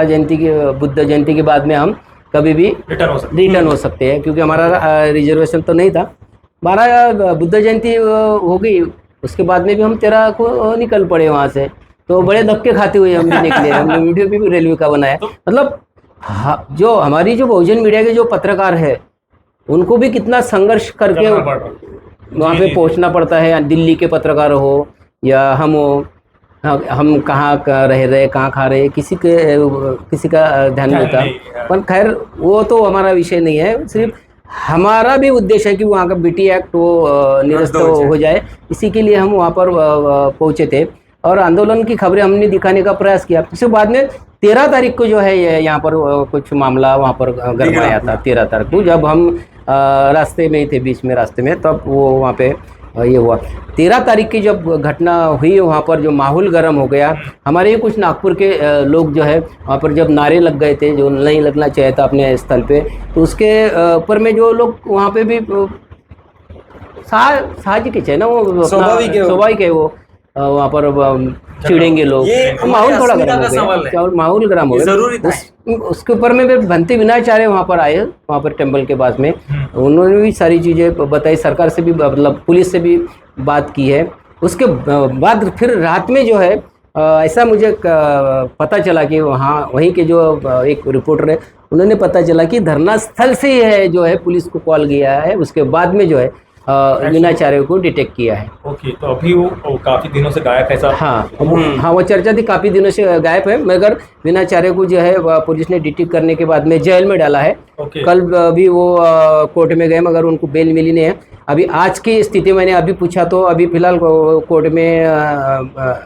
जयंती की, बुद्ध जयंती के बाद में हम कभी भी रिटर्न हो सकते हैं, क्योंकि हमारा रिजर्वेशन तो नहीं था। 12 बुद्ध जयंती हो गई, उसके बाद में भी हम 13 को निकल पड़े वहाँ से। तो बड़े धक्के खाते हुए हम भी निकले। हमने वीडियो भी रेलवे का बनाया। मतलब जो हमारी जो बहुजन मीडिया के जो पत्रकार है उनको भी कितना संघर्ष करके वहाँ पे पहुँचना पड़ता है। दिल्ली के पत्रकार हो या हम हो, हम कहाँ रह रहे, कहाँ खा रहे, किसी का ध्यान नहीं होता। पर खैर वो तो हमारा विषय नहीं है, सिर्फ हमारा भी उद्देश्य है कि वहाँ का BT एक्ट वो निरस्त हो जाए, इसी के लिए हम वहाँ पर पहुँचे थे और आंदोलन की खबरें हमने दिखाने का प्रयास किया। उसके बाद में 13 तारीख को जो है यहाँ पर कुछ मामला वहाँ पर गरमाया था। 13 तारीख को जब हम रास्ते में ही थे, बीच में रास्ते में, तब वो वहाँ पे ये हुआ। 13 तारीख की जब घटना हुई वहाँ पर जो माहौल गर्म हो गया, हमारे ही कुछ नागपुर के लोग जो है वहाँ पर जब नारे लग गए थे जो नहीं लगना चाहिए था अपने स्थल पे, तो उसके ऊपर में जो लोग वहाँ पे भी साहजिक है ना, वो स्वाभाविक है वो वहाँ पर चिड़ेंगे लोग, माहौल थोड़ा गर्म हो गया, माहौल गर्म हो गया। उसके ऊपर में भी भंते विनाचार्य वहाँ पर आए, वहाँ पर टेम्पल के पास में, उन्होंने भी सारी चीज़ें बताई, सरकार से भी मतलब पुलिस से भी बात की है। उसके बाद फिर रात में जो है ऐसा मुझे पता चला कि वहीं के जो एक रिपोर्टर है, उन्होंने पता चला कि धरना स्थल से ही है जो है पुलिस को कॉल किया है, उसके बाद में जो है विनाचार्य को डिटेक्ट किया है। ओके, तो अभी वो काफी दिनों से गायब है साहब। हाँ, वो चर्चा थी काफी दिनों से गायब है, मगर विनाचार्य को जो है पुलिस ने डिटेक्ट करने के बाद में जेल में डाला है। कल भी वो कोर्ट में गए मगर उनको बेल मिली नहीं है। अभी आज की स्थिति मैंने अभी पूछा तो अभी फिलहाल कोर्ट में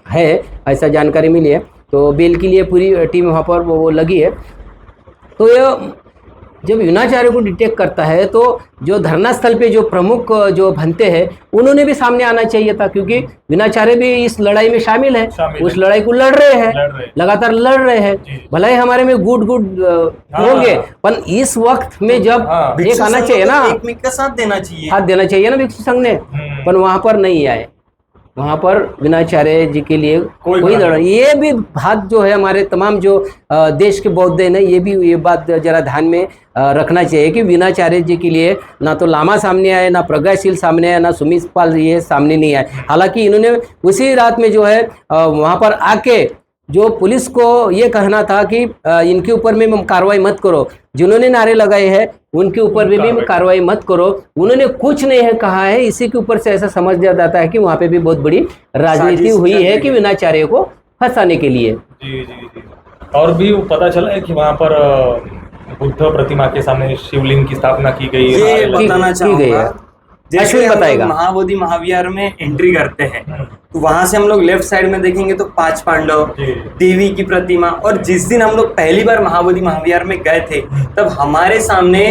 है, ऐसा जानकारी मिली है, तो बेल के लिए पूरी टीम वहाँ पर वो लगी है। तो ये जब विनाचार्य को डिटेक्ट करता है तो जो धरना स्थल पे जो प्रमुख जो भंते हैं उन्होंने भी सामने आना चाहिए था, क्योंकि विनाचार्य भी इस लड़ाई में शामिल है, उस लड़ाई को लड़ रहे हैं, लगातार लड़ रहे हैं। भले ही हमारे में गुट होंगे, पर इस वक्त में जब एक आना चाहिए ना, एक का साथ देना चाहिए ना भिक्षु संघ ने, पर वहां पर नहीं आए। वहाँ पर विनाचार्य जी के लिए कोई लड़ा। ये भी बात जो है हमारे तमाम जो देश के बौद्ध हैं, ये भी ये बात जरा ध्यान में रखना चाहिए कि विनाचार्य जी के लिए ना तो लामा सामने आए, ना प्रज्ञाशील सामने आए, ना सुमित पाल ये सामने नहीं आए। हालांकि इन्होंने उसी रात में जो है वहाँ पर आके जो पुलिस को ये कहना था कि इनके ऊपर में कार्रवाई मत करो, जिन्होंने नारे लगाए हैं उनके ऊपर भी कार्रवाई मत करो, उन्होंने कुछ नहीं है कहा है। इसी के ऊपर से ऐसा समझ जाता है कि वहाँ पे भी बहुत बड़ी राजनीति हुई है कि विनाचार्य को फंसाने के लिए। जी। और भी पता चला है कि वहाँ पर बुद्ध प्रतिमा के सामने शिवलिंग की स्थापना की गई है। ये बताना चाहूंगा, जैसे बताएगा महाबोधि महाविहार में एंट्री करते हैं तो वहां से हम लोग लेफ्ट साइड में देखेंगे तो 5 पांडव, देवी की प्रतिमा, और जिस दिन हम लोग पहली बार महाबोधि महाविहार में गए थे तब हमारे सामने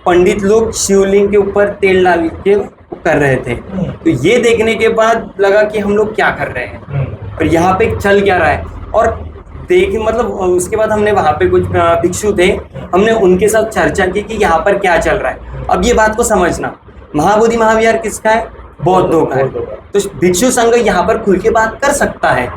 पंडित लोग शिवलिंग के ऊपर तेल डाल के कर रहे थे। तो ये देखने के बाद लगा कि हम लोग क्या कर रहे हैं और यहाँ पे चल क्या रहा है। और मतलब उसके बाद हमने वहाँ पे कुछ भिक्षु थे, हमने उनके साथ चर्चा की कि यहाँ पर क्या चल रहा है। अब ये बात को समझना, महाबोधि महाविहार किसका है? बौद्धों का है। तो भिक्षु संघ यहाँ पर खुल के बात कर सकता है,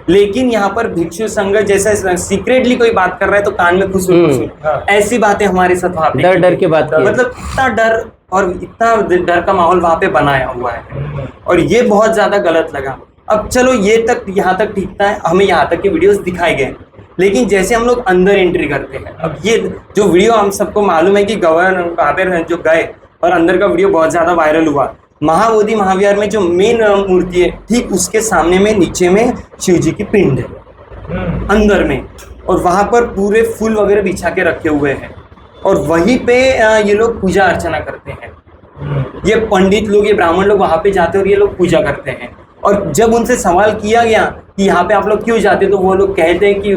लेकिन यहाँ पर भिक्षु संघ जैसे सीक्रेटली कोई बात कर रहा है तो कान में खुशबू, ऐसी बातें हमारे साथ वहाँ पे डर के बात, मतलब इतना डर और इतना डर का माहौल वहाँ पे बनाया हुआ है और ये बहुत ज्यादा गलत लगा। अब चलो ये तक यहाँ तक ठीक था, हमें यहाँ तक के वीडियोस दिखाए गए, लेकिन जैसे हम लोग अंदर एंट्री करते हैं, अब ये जो वीडियो हम सबको मालूम है कि गवर्नर वहाँ पे जो गए और अंदर का वीडियो बहुत ज्यादा वायरल हुआ। महाबोधि महाविहार में जो मेन मूर्ति है ठीक उसके सामने में नीचे में शिव जी की पिंड है अंदर में, और वहां पर पूरे फूल वगैरह बिछा के रखे हुए हैं और वहीं पे ये लोग पूजा अर्चना करते हैं। ये पंडित लोग, ये ब्राह्मण लोग वहां पे जाते हैं और ये लोग पूजा करते हैं। और जब उनसे सवाल किया गया कि यहाँ पे आप लोग क्यों जाते, तो वो लोग कहते हैं कि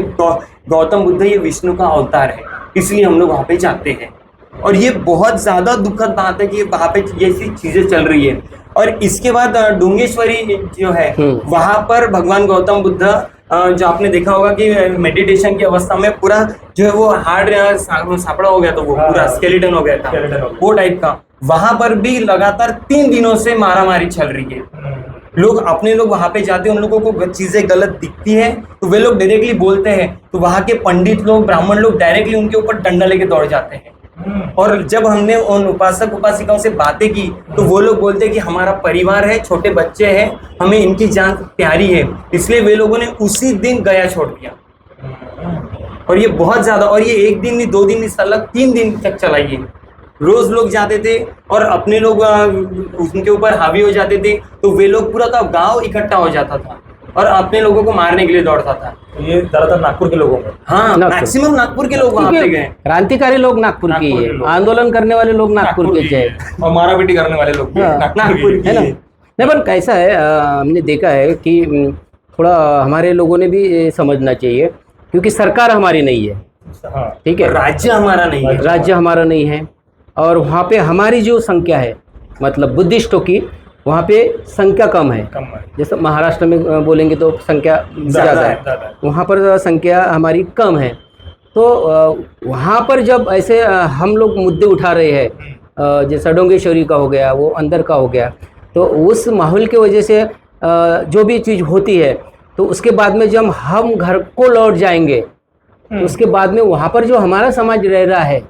गौतम बुद्ध ये विष्णु का अवतार है, इसलिए हम लोग वहाँ पे जाते हैं। और ये बहुत ज्यादा दुखद बात है कि वहाँ पे ऐसी चीजें चल रही है। और इसके बाद डोंगेश्वरी जो है वहां पर भगवान गौतम बुद्ध जो आपने देखा होगा कि मेडिटेशन की अवस्था में पूरा जो है वो हार्ड सापड़ा हो गया, तो वो पूरा स्केलेटन हो गया था, वो टाइप का। वहां पर भी लगातार 3 दिनों से मारामारी चल रही है। लोग अपने लोग वहां पे जाते हैं, उन लोगों को चीजें गलत दिखती है तो वे लोग डायरेक्टली बोलते हैं, तो वहां के पंडित लोग, ब्राह्मण लोग डायरेक्टली उनके ऊपर डंडा लेके दौड़ जाते हैं। और जब हमने उन उपासक उपासिकाओं से बातें की तो वो लोग बोलते हैं कि हमारा परिवार है, छोटे बच्चे हैं, हमें इनकी जान प्यारी है, इसलिए वे लोगों ने उसी दिन गया छोड़ दिया। और ये बहुत ज्यादा, और ये 1 दिन नहीं, 2 दिन नहीं, सालक 3 दिन तक चला ये। रोज लोग जाते थे और अपने लोग उनके ऊपर हावी हो जाते थे, तो वे लोग पूरा का गांव इकट्ठा हो जाता था और अपने लोगों को मारने के लिए दौड़ता था। ये ज्यादातर नागपुर के लोगों में। हाँ, नागपुर। मैक्सिमम नागपुर के लोग वहां पे गए। क्रांतिकारी लोग नागपुर के ही नागपुर के है, लोग। आंदोलन करने वाले लोग नागपुर के ही है। है। और मारापीटी करने वाले लोग भी हाँ, नागपुर के की है ना? है। नहीं, पर कैसा है, हमने देखा है कि थोड़ा हमारे लोगों ने भी ये समझना चाहिए, क्योंकि सरकार हमारी नहीं है, हाँ, ठीक है, राज्य हमारा नहीं है। राज्य हमारा नहीं है, और वहाँ पे हमारी जो संख्या है, मतलब बुद्धिस्टों की, वहाँ पे संख्या कम है। कम है। जैसे महाराष्ट्र में बोलेंगे तो संख्या ज़्यादा है, ज्यादा है। वहाँ पर संख्या हमारी कम है। तो वहाँ पर जब ऐसे हम लोग मुद्दे उठा रहे हैं, जैसा डोंगेश्वरी का हो गया, वो अंदर का हो गया, तो उस माहौल की वजह से जो भी चीज़ होती है, तो उसके बाद में जब हम घर को लौट जाएंगे, तो उसके बाद में वहाँ पर जो हमारा समाज रह रहा है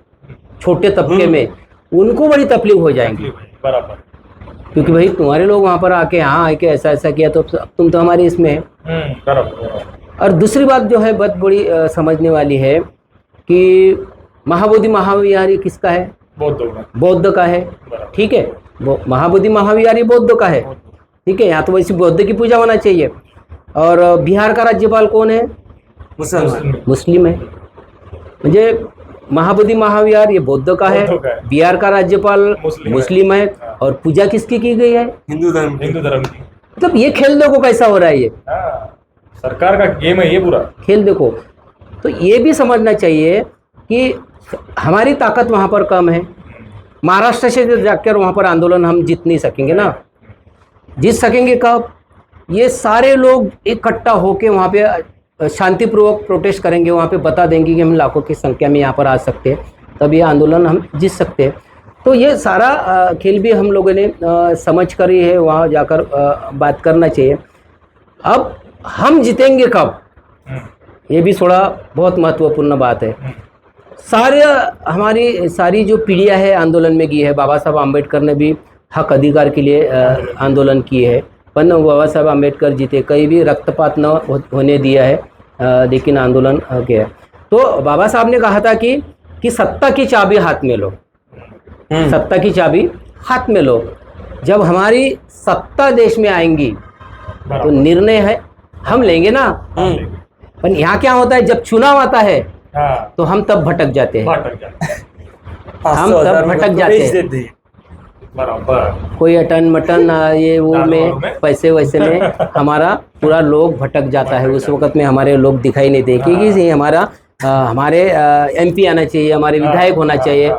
छोटे तबके में, उनको बड़ी तकलीफ हो जाएंगी, बराबर। क्योंकि भाई तुम्हारे लोग वहाँ पर आके हाँ आके ऐसा ऐसा किया, तो अब तुम तो हमारे इसमें है। बराबर। और दूसरी बात जो है बहुत बड़ी समझने वाली है कि महाबोधि महाविहारी किसका है? बौद्ध का है, ठीक है, वो महाबोधि महाविहारी बौद्ध का है, ठीक है। यहाँ तो वैसे बौद्ध की पूजा होना चाहिए। और बिहार का राज्यपाल कौन है? मुसलमान। मुस्लिम है। म्हणजे महाबोधि महाविहार ये बौद्ध का है, बिहार का राज्यपाल मुस्लिम है, और पूजा किसकी की गई है? हिंदू धर्म की। मतलब ये खेल देखो कैसा हो रहा है, ये सरकार का गेम है ये पूरा खेल देखो। तो ये भी समझना चाहिए कि हमारी ताकत वहाँ पर कम है। महाराष्ट्र से जाकर वहाँ पर आंदोलन हम जीत नहीं सकेंगे ना। जीत सकेंगे कब? ये सारे लोग इकट्ठा होके वहाँ पे शांतिपूर्वक प्रोटेस्ट करेंगे, वहाँ पे बता देंगे कि हम लाखों की संख्या में यहाँ पर आ सकते हैं, तब ये आंदोलन हम जीत सकते हैं। तो ये सारा खेल भी हम लोगों ने समझ कर ही है वहाँ जाकर बात करना चाहिए। अब हम जीतेंगे कब, ये भी थोड़ा बहुत महत्वपूर्ण बात है। हमारी सारी जो पीढ़ियाँ है आंदोलन में की है। बाबा साहब आम्बेडकर ने भी हक अधिकार के लिए आंदोलन किए है, पर बाबा साहब आम्बेडकर जीते, कहीं भी रक्तपात न होने दिया है, लेकिन आंदोलन किया। तो बाबा साहब ने कहा था कि सत्ता की चाबी हाथ में लो, सत्ता की चाबी हाथ में लो। जब हमारी सत्ता देश में आएंगी तो निर्णय है हम लेंगे ना। पर यहाँ क्या होता है, जब चुनाव आता है तो हम तब भटक जाते हैं, हम तब भटक जाते हैं। बराबर। कोई अटन मटन ये वो में पैसे वैसे में हमारा पूरा लोग भटक जाता है। उस वक्त में हमारे लोग दिखाई नहीं देते कि हमारा हमारे MP आना चाहिए, हमारे विधायक होना चाहिए,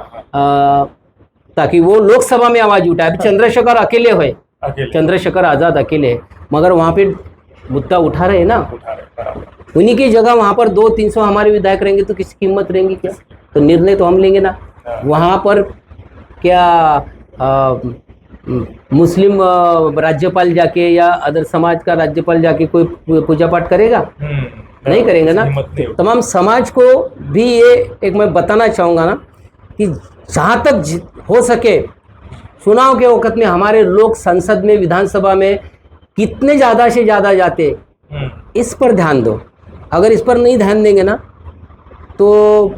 ताकि वो लोकसभा में आवाज़ उठाए। चंद्रशेखर अकेले हुए, चंद्रशेखर आज़ाद अकेले, मगर वहाँ पे मुद्दा उठा रहे ना, उन्हीं की जगह वहाँ पर 200-300 हमारे विधायक रहेंगे तो किसकी हिम्मत रहेंगी क्या? तो निर्णय तो हम लेंगे ना। वहाँ पर क्या मुस्लिम राज्यपाल जाके या अदर समाज का राज्यपाल जाके कोई पूजा पाठ करेगा? नहीं करेंगे ना। तमाम समाज को भी ये एक मैं बताना चाहूँगा ना कि जहाँ तक हो सके चुनाव के वक्त में हमारे लोग संसद में, विधानसभा में कितने ज़्यादा से ज़्यादा जाते, इस पर ध्यान दो। अगर इस पर नहीं ध्यान देंगे ना तो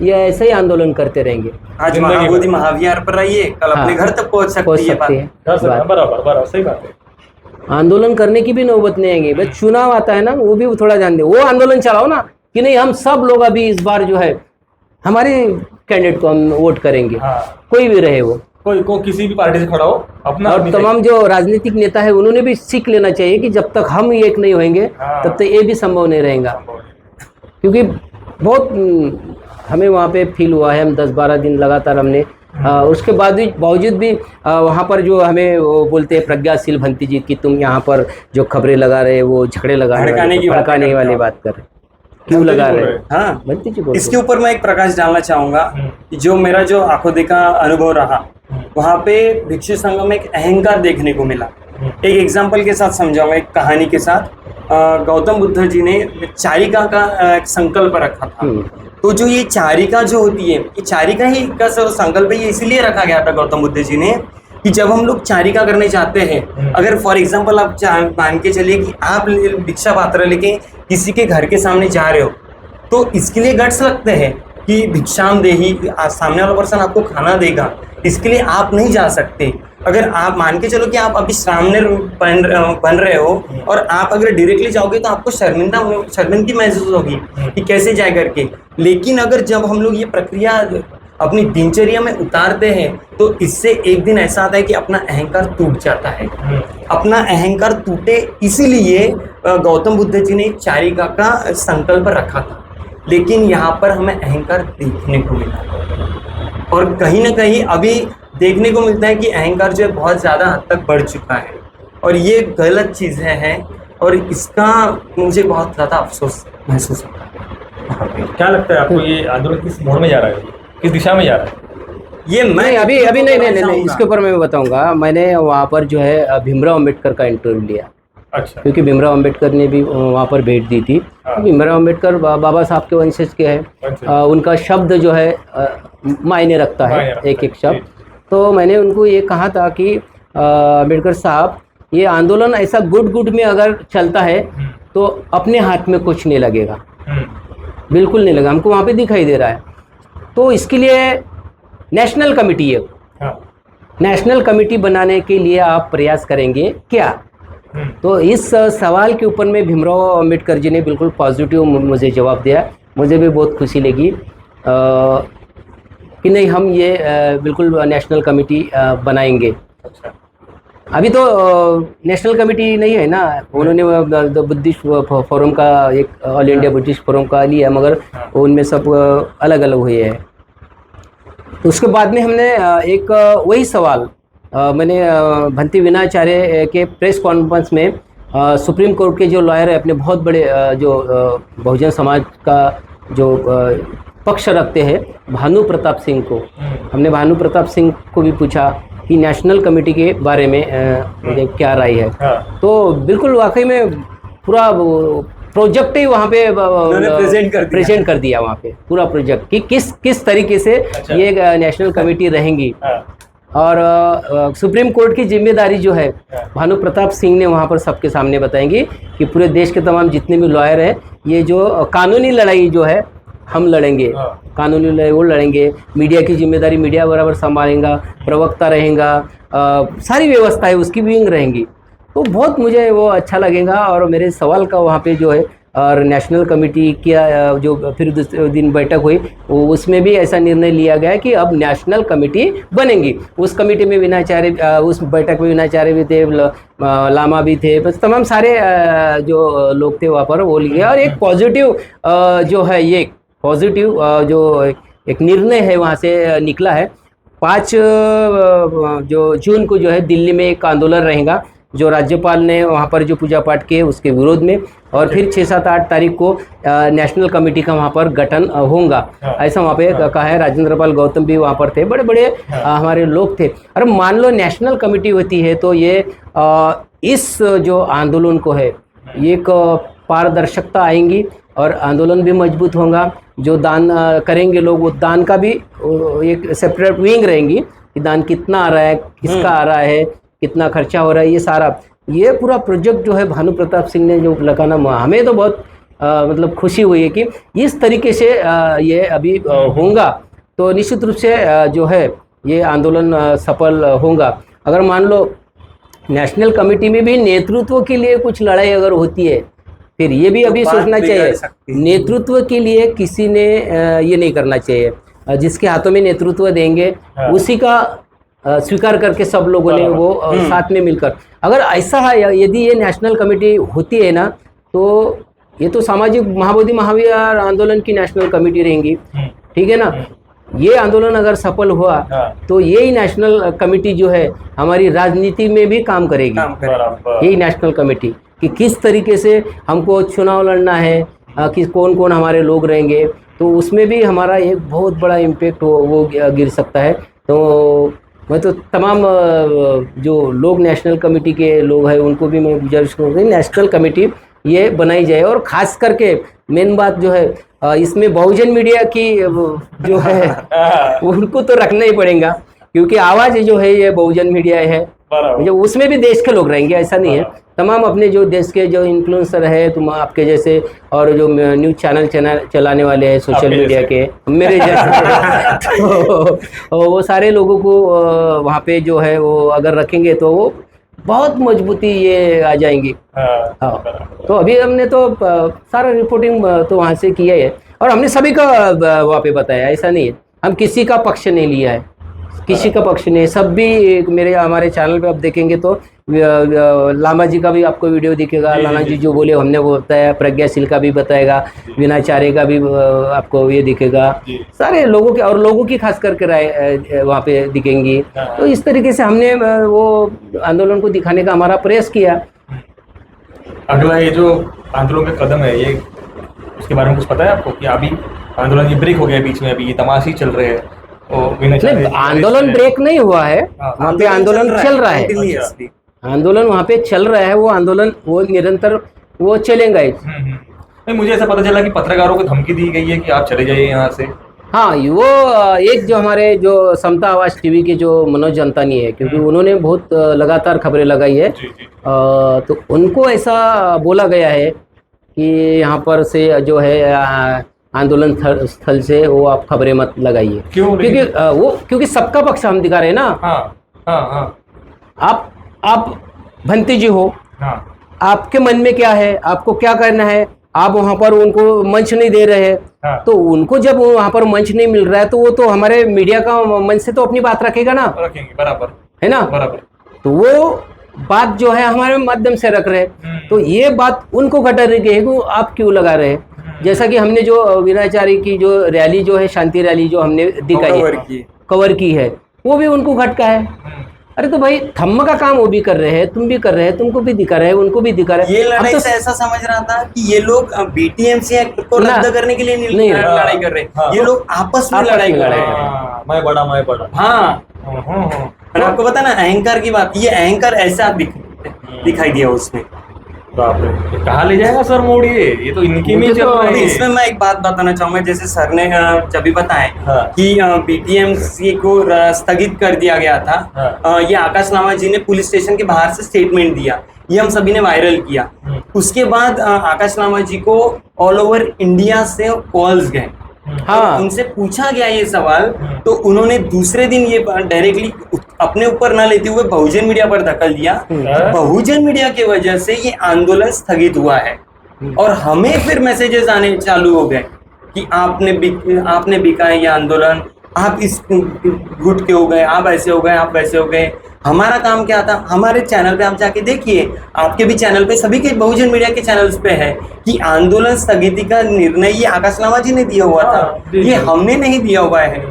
ये ऐसे ही आंदोलन करते रहेंगे। आज महाबोधि महाविहार पर रहिए, कल अपने घर तक पहुंच सकती है। बराबर, सही बात है। आंदोलन करने की भी नौबत नहीं आएंगे। बस चुनाव आता है ना, वो भी थोड़ा ध्यान दे, वो आंदोलन चलाओ ना कि नहीं हम सब लोग अभी इस बार जो है हमारे कैंडिडेट को हम वोट करेंगे। कोई भी रहे वो, कोई किसी भी पार्टी से खड़ा हो अपना। और तमाम जो राजनीतिक नेता है उन्होंने भी सीख लेना चाहिए कि जब तक हम एक नहीं होंगे तब तक ये भी संभव नहीं रहेगा। क्योंकि बहुत हमें वहाँ पे फील हुआ है, हम 10-12 दिन लगातार हमने उसके बावजूद भी वहाँ पर जो हमें वो बोलते हैं प्रज्ञाशील भंती जी कि तुम यहाँ पर जो खबरें लगा रहे वो झगड़े भड़काने वाली बात कर रहे, क्यों लगा रहे? हाँ, भंती जी बोल। इसके ऊपर मैं एक प्रकाश डालना चाहूंगा कि जो मेरा जो आंखों देखा अनुभव रहा, वहाँ पे भिक्षु संघ में एक अहंकार देखने को मिला। एक एग्जाम्पल के साथ समझाऊंगा, एक कहानी के साथ। गौतम बुद्ध जी ने चारिका का एक संकल्प रखा था। तो जो ये चारिका जो होती है, ये चारिका ही का संकल्प ये इसीलिए रखा गया था गौतम बुद्ध जी ने कि जब हम लोग चारिका करने चाहते हैं, अगर फॉर एग्जांपल आप मान के चलिए कि आप भिक्षा पात्र लेके किसी के घर के सामने जा रहे हो, तो इसके लिए गट्स लगते हैं कि भिक्षाम देही, सामने वाला पर्सन आपको खाना देगा, इसके लिए आप नहीं जा सकते। अगर आप मान के चलो कि आप अभी सामने बन रहे हो और आप अगर डायरेक्टली जाओगे तो आपको शर्मिंदगी महसूस होगी कि कैसे जाए करके। लेकिन अगर जब हम लोग ये प्रक्रिया अपनी दिनचर्या में उतारते हैं तो इससे एक दिन ऐसा आता है कि अपना अहंकार टूट जाता है। अपना अहंकार टूटे इसीलिए गौतम बुद्ध जी ने चारिका का संकल्प रखा था, लेकिन यहाँ पर हमें अहंकार देखने को मिला और कहीं ना कहीं अभी देखने को मिलता है कि अहंकार जो है बहुत ज़्यादा हद तक बढ़ चुका है और ये गलत चीज़ें हैं और इसका मुझे बहुत ज़्यादा अफसोस महसूस होता है। क्या लगता है आपको ये आंदोलन किस मोड़ में जा रहा है, किस दिशा में जा रहा है? ये मैं नहीं अभी नहीं, इसके ऊपर मैं बताऊंगा। मैंने वहाँ पर जो है भीमराव अम्बेडकर का इंटरव्यू लिया। अच्छा। क्योंकि भीमराव अम्बेडकर ने भी वहाँ पर भेंट दी थी। भीमराव अम्बेडकर बाबा साहब के वंशज के हैं। उनका शब्द जो है मायने रखता है, एक शब्द। तो मैंने उनको ये कहा था कि अम्बेडकर साहब, ये आंदोलन ऐसा गुट में अगर चलता है तो अपने हाथ में कुछ नहीं लगेगा, बिल्कुल नहीं लगा, हमको वहाँ पे दिखाई दे रहा है। तो इसके लिए नेशनल कमेटी है, नेशनल कमेटी बनाने के लिए आप प्रयास करेंगे क्या? तो इस सवाल के ऊपर में भीमराव अम्बेडकर जी ने बिल्कुल पॉजिटिव मुझे जवाब दिया। मुझे भी बहुत खुशी लगी कि नहीं, हम ये बिल्कुल नेशनल कमेटी बनाएंगे। अच्छा। अभी तो नेशनल कमेटी नहीं है ना, उन्होंने बुद्धिस्ट फोरम का, एक ऑल इंडिया बुद्धिस्ट फोरम का लिया, मगर उनमें सब अलग अलग हुए हैं। उसके बाद में हमने एक वही सवाल मैंने भंती विनाचार्य के प्रेस कॉन्फ्रेंस में सुप्रीम कोर्ट के जो लॉयर है, अपने बहुत बड़े जो बहुजन समाज का जो पक्ष रखते हैं, भानु प्रताप सिंह को, हमने भानु प्रताप सिंह को भी पूछा कि नेशनल कमेटी के बारे में क्या राय है। तो बिल्कुल वाकई में पूरा प्रोजेक्ट ही वहाँ पे प्रेजेंट कर दिया वहाँ पे, पूरा प्रोजेक्ट कि किस तरीके से ये नेशनल कमेटी रहेंगी। और सुप्रीम कोर्ट की जिम्मेदारी जो है भानु प्रताप सिंह ने वहाँ पर सबके सामने बताएंगी कि पूरे देश के तमाम जितने भी लॉयर हैं, ये जो कानूनी लड़ाई जो है हम लड़ेंगे, कानूनी लड़ाई वो लड़ेंगे। मीडिया की जिम्मेदारी मीडिया बराबर संभालेगा, प्रवक्ता रहेगा, सारी व्यवस्था है उसकी विंग रहेंगी। तो बहुत मुझे वो अच्छा लगेगा। और मेरे सवाल का वहाँ पे जो है और नेशनल कमेटी किया, जो फिर दूसरे दिन बैठक हुई, उसमें भी ऐसा निर्णय लिया गया कि अब नेशनल कमेटी बनेंगी। उस कमेटी में विनाचार्य, उस बैठक में विनाचार्य भी थे, लामा भी थे, बस तमाम सारे जो लोग थे वहाँ पर, वो लिए। और एक पॉजिटिव जो है, ये पॉजिटिव जो एक निर्णय है वहाँ से निकला है। 5 जो जून को जो है दिल्ली में एक आंदोलन रहेगा, जो राज्यपाल ने वहाँ पर जो पूजा पाठ किए उसके विरोध में। और फिर 6, 7, 8 तारीख को नेशनल कमेटी का वहाँ पर गठन होगा, ऐसा वहाँ पे कहा है। राजेंद्र पाल गौतम भी वहाँ पर थे, बड़े बड़े हमारे लोग थे। अरे मान लो नेशनल कमेटी होती है तो ये इस जो आंदोलन को है, एक पारदर्शिता आएंगी और आंदोलन भी मजबूत होगा। जो दान करेंगे लोग, वो दान का भी एक सेपरेट विंग रहेंगी कि दान कितना आ रहा है, किसका आ रहा है, कितना खर्चा हो रहा है, ये सारा, ये पूरा प्रोजेक्ट जो है भानु प्रताप सिंह ने जो लगाना, हमें तो बहुत मतलब खुशी हुई है कि इस तरीके से ये अभी होगा। तो निश्चित रूप से जो है ये आंदोलन सफल होगा। अगर मान लो नेशनल कमेटी में भी नेतृत्व के लिए कुछ लड़ाई अगर होती है, फिर ये भी अभी सोचना चाहिए, नेतृत्व के लिए किसी ने ये नहीं करना चाहिए, जिसके हाथों में नेतृत्व देंगे उसी का स्वीकार करके सब लोगों ने वो साथ में मिलकर, अगर ऐसा है, यदि ये नेशनल कमेटी होती है ना, तो ये तो सामाजिक महाबोधि महावीर आंदोलन की नेशनल कमेटी रहेंगी, ठीक है ना। ये आंदोलन अगर सफल हुआ तो यही नेशनल कमेटी जो है हमारी राजनीति में भी काम करेगी। यही नेशनल कमेटी कि किस तरीके से हमको चुनाव लड़ना है, कि कौन कौन हमारे लोग रहेंगे, तो उसमें भी हमारा एक बहुत बड़ा इम्पेक्ट वो गिर सकता है। तो मैं तो तमाम जो लोग नेशनल कमेटी के लोग हैं उनको भी मैं गुजारिश करूँगा नेशनल कमेटी ये बनाई जाए। और ख़ास करके मेन बात जो है इसमें बहुजन मीडिया की जो है उनको तो रखना ही पड़ेगा, क्योंकि आवाज़ जो है ये बहुजन मीडिया है, जो उसमें भी देश के लोग रहेंगे, ऐसा नहीं है, तमाम अपने जो देश के जो इन्फ्लुएंसर है, तुम आपके जैसे, और जो न्यूज़ चैनल चलाने वाले हैं सोशल आपके मीडिया के, मेरे जैसे तो वो सारे लोगों को वहाँ पे जो है वो अगर रखेंगे तो वो बहुत मजबूती ये आ जाएंगी। हाँ, तो अभी हमने तो सारा रिपोर्टिंग तो वहाँ से किया है, और हमने सभी का वहाँ पे बताया, ऐसा नहीं है हम किसी का पक्ष नहीं लिया है, किसी का पक्ष नहीं। सब भी मेरे हमारे चैनल पे आप देखेंगे तो लामा जी का भी आपको वीडियो दिखेगा, लामा जी जो बोले हमने वो बताया, प्रज्ञाशील का भी बताएगा, विनाचार्य का भी आपको ये दिखेगा, सारे लोगों के, और लोगों की खास करके राय वहाँ पे दिखेंगी। तो इस तरीके से हमने वो आंदोलन को दिखाने का हमारा प्रयास किया। अगला ये जो आंदोलन का कदम है, ये उसके बारे में कुछ पता है आपको कि अभी आंदोलन ये ब्रेक हो गया बीच में, अभी ये तमाशा चल रहे हैं? नहीं, आंदोलन ब्रेक नहीं हुआ है, वहाँ पे आंदोलन चल रहा है, आंदोलन वहाँ पे चल रहा है, वो आंदोलन वो निरंतर वो चलेगा। नहीं, मुझे ऐसा पता चला कि पत्रकारों को धमकी दी गई है कि आप चले जाइए यहाँ से। हाँ, वो एक जो हमारे जो समता आवाज टीवी के जो मनोज जनतानी है, क्योंकि उन्होंने बहुत लगातार खबरें लगाई है, तो उनको ऐसा बोला गया है कि यहाँ पर से जो है आंदोलन स्थल से वो आप खबरें मत लगाइए, क्योंकि सबका पक्ष हम दिखा रहे हैं ना। हाँ, हाँ, हाँ। आप भंती जी हो, हाँ। आपके मन में क्या है, आपको क्या करना है, आप वहाँ पर उनको मंच नहीं दे रहे हैं। हाँ। तो उनको जब वहाँ पर मंच नहीं मिल रहा है तो वो तो हमारे मीडिया का मंच से तो अपनी बात रखेगा ना, रखेंगे, बराबर है ना, बराबर। तो वो बात जो है हमारे माध्यम से रख रहे हैं, तो ये बात उनको घटा रही है कि आप क्यों लगा रहे हैं। जैसा कि हमने जो विनाचार्य की जो रैली जो है, शांति रैली जो हमने दिखाई है, कवर की है, वो भी उनको घटका है। अरे तो भाई थम्म का काम वो भी कर रहे हैं, तुम भी कर रहे हैं, तुमको भी दिखा रहे हैं, उनको भी दिखा रहे हैं। ये लड़ाई तो से ऐसा समझ रहा था कि ये लोग बीटीएमसी एक्ट को रद्द करने के लिए नहीं लड़ाई कर रहे, ये लोग आपस में लड़ाई कर रहे हैं। मैं बड़ा। हाँ, और आपको पता ना अहंकार की बात, ये अहंकार ऐसा दिखाई दिया उसमें। बाप रे, कहाँ ले जाएगा सर मोड़ ये तो इनकी में चल रहा है। इसमें मैं एक बात बताना चाहूंगा, जैसे सर ने जब भी बताया कि बीटीएमसी को स्थगित कर दिया गया था, ये आकाश लामा जी ने पुलिस स्टेशन के बाहर से स्टेटमेंट दिया, ये हम सभी ने वायरल किया। उसके बाद आकाश लामा जी को ऑल ओवर इंडिया से कॉल्स गए, हाँ, उनसे पूछा गया ये सवाल, तो उन्होंने दूसरे दिन ये डायरेक्टली अपने ऊपर ना लेते हुए बहुजन मीडिया पर धक्कल दिया। बहुजन मीडिया की वजह से ये आंदोलन स्थगित हुआ है, और हमें फिर मैसेजेस आने चालू हो गए कि आपने बिका है ये आंदोलन, आप इस गुट के हो गए, आप ऐसे हो गए, आप वैसे हो गए। हमारा काम क्या था, हमारे चैनल पे आप जाके देखिए, आपके भी चैनल पे, सभी के बहुजन मीडिया के चैनल्स पे है कि आंदोलन स्थगिति का निर्णय ये आकाश लामा जी ने दिया हुआ था, ये हमने नहीं दिया हुआ है।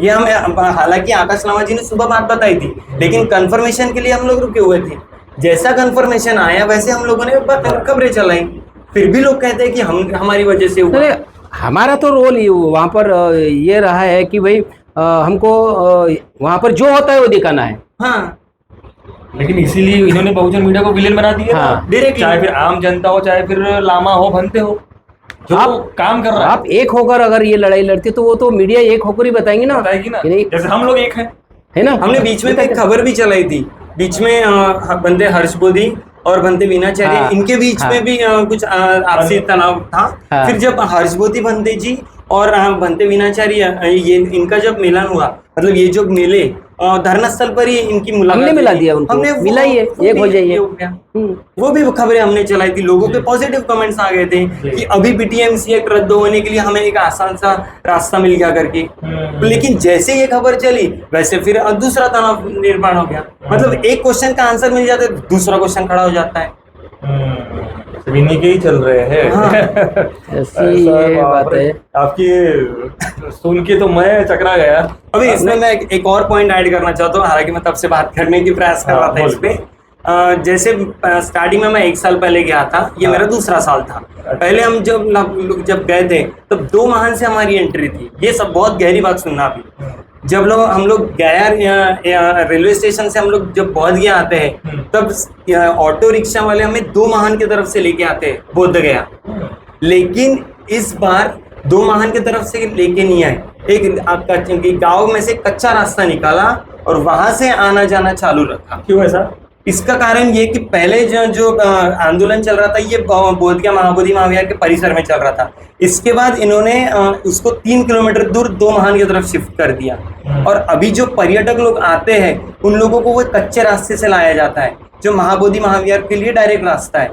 ये हम, हालांकि आकाश लामा जी ने सुबह बात बताई थी, लेकिन कंफर्मेशन के लिए हम लोग रुके हुए थे। जैसा कंफर्मेशन आया वैसे हम लोगों ने खबरें चलाई, फिर भी लोग कहते हैं कि हमारी वजह से हुआ। हमारा तो रोल वहाँ पर ये रहा है कि भाई हमको वहाँ पर जो होता है वो दिखाना है। हाँ, लेकिन इसीलिए इन्होंने बहुजन मीडिया को विलेन बना दिया। हाँ, चाहे फिर आम जनता हो, चाहे फिर लामा हो, भंते हो, जो आप काम कर रहा है। आप एक होकर अगर ये लड़ाई लड़ते तो वो तो मीडिया एक होकर ही बताएगी ना, जैसे हम लोग एक है ना। हमने बीच में एक खबर भी चलाई थी, बीच में बंदे हर्ष बोधी और बनते विनाचार्य, इनके बीच में भी कुछ आपसी तनाव था। फिर जब हर्ष बोधी बनते जी और बनते विनाचार्य, ये इनका जब मिलन हुआ, मतलब ये जो मिले धरना स्थल पर ही इनकी मुलाकात, हमने मिला दिया उनको, हमने मिलाइए, एक हो जाइए। वो भी खबरें हमने चलाई थी, लोगों के पॉजिटिव कमेंट्स आ गए थे कि अभी बीटीएमसी एक्ट रद्द होने के लिए हमें एक आसान सा रास्ता मिल गया करके। लेकिन जैसे ये खबर चली वैसे फिर दूसरा तनाव निर्माण हो गया, मतलब एक क्वेश्चन का आंसर मिल जाता है, दूसरा क्वेश्चन खड़ा हो जाता है। इन्हीं के ही चल रहे हैं। ऐसी ये बात है आपकी, सुन के तो मैं चकरा गया। अभी इसमें मैं एक और पॉइंट ऐड करना चाहता हूँ, हालांकि मैं तब से बात करने की प्रयास कर रहा था इस पे। जैसे स्टार्टिंग में मैं 1 साल पहले गया था, ये मेरा दूसरा साल था। पहले हम जब गए थे तब 2 वाहन से हमारी एंट्री थी। ये सब बहुत गहरी बात सुनना। अभी जब हम लोग गया रेलवे स्टेशन से हम लोग जब बोध गया आते हैं, तब ऑटो रिक्शा वाले हमें 2 वाहन की तरफ से लेके आते हैं बोध गया। लेकिन इस बार 2 वाहन की तरफ से लेके नहीं आए, एक गांव में से कच्चा रास्ता निकाला और वहां से आना जाना चालू रखा। क्यों ऐसा? इसका कारण ये कि पहले जो आंदोलन चल रहा था ये बोधगया महाबोधि महाविहार के परिसर में चल रहा था। इसके बाद इन्होंने उसको 3 किलोमीटर दूर दो महान की तरफ शिफ्ट कर दिया। और अभी जो पर्यटक लोग आते हैं उन लोगों को वो कच्चे रास्ते से लाया जाता है जो महाबोधि महाविहार के लिए डायरेक्ट रास्ता है।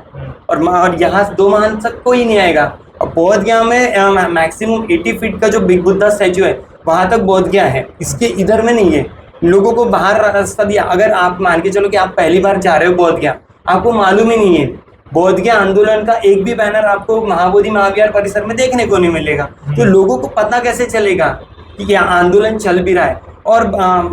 और यहाँ दो महान तक कोई नहीं आएगा। और बोधगया में मैक्सिमम 80 फीट का जो बिग बुद्धा स्टैचू है वहां तक बोधगया है, इसके इधर में नहीं है। लोगों को बाहर रास्ता दिया। अगर आप मान के चलो कि आप पहली बार जा रहे हो बोधगया, आपको मालूम ही नहीं है बोधगया आंदोलन का एक भी बैनर आपको महाबोधि महाविहार परिसर में देखने को नहीं मिलेगा, तो लोगों को पता कैसे चलेगा कि यहाँ आंदोलन चल भी रहा है। और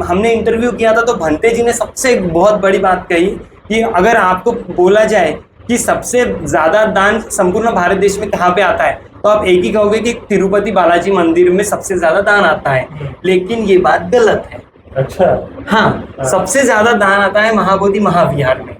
हमने इंटरव्यू किया था तो भंते जी ने सबसे बहुत बड़ी बात कही कि अगर आपको बोला जाए कि सबसे ज्यादा दान संपूर्ण भारत देश में कहाँ पे आता है तो आप एक ही कहोगे कि तिरुपति बालाजी मंदिर में सबसे ज्यादा दान आता है, लेकिन ये बात गलत है। अच्छा, हाँ, सबसे ज्यादा दान आता है महाबोधि महाविहार में।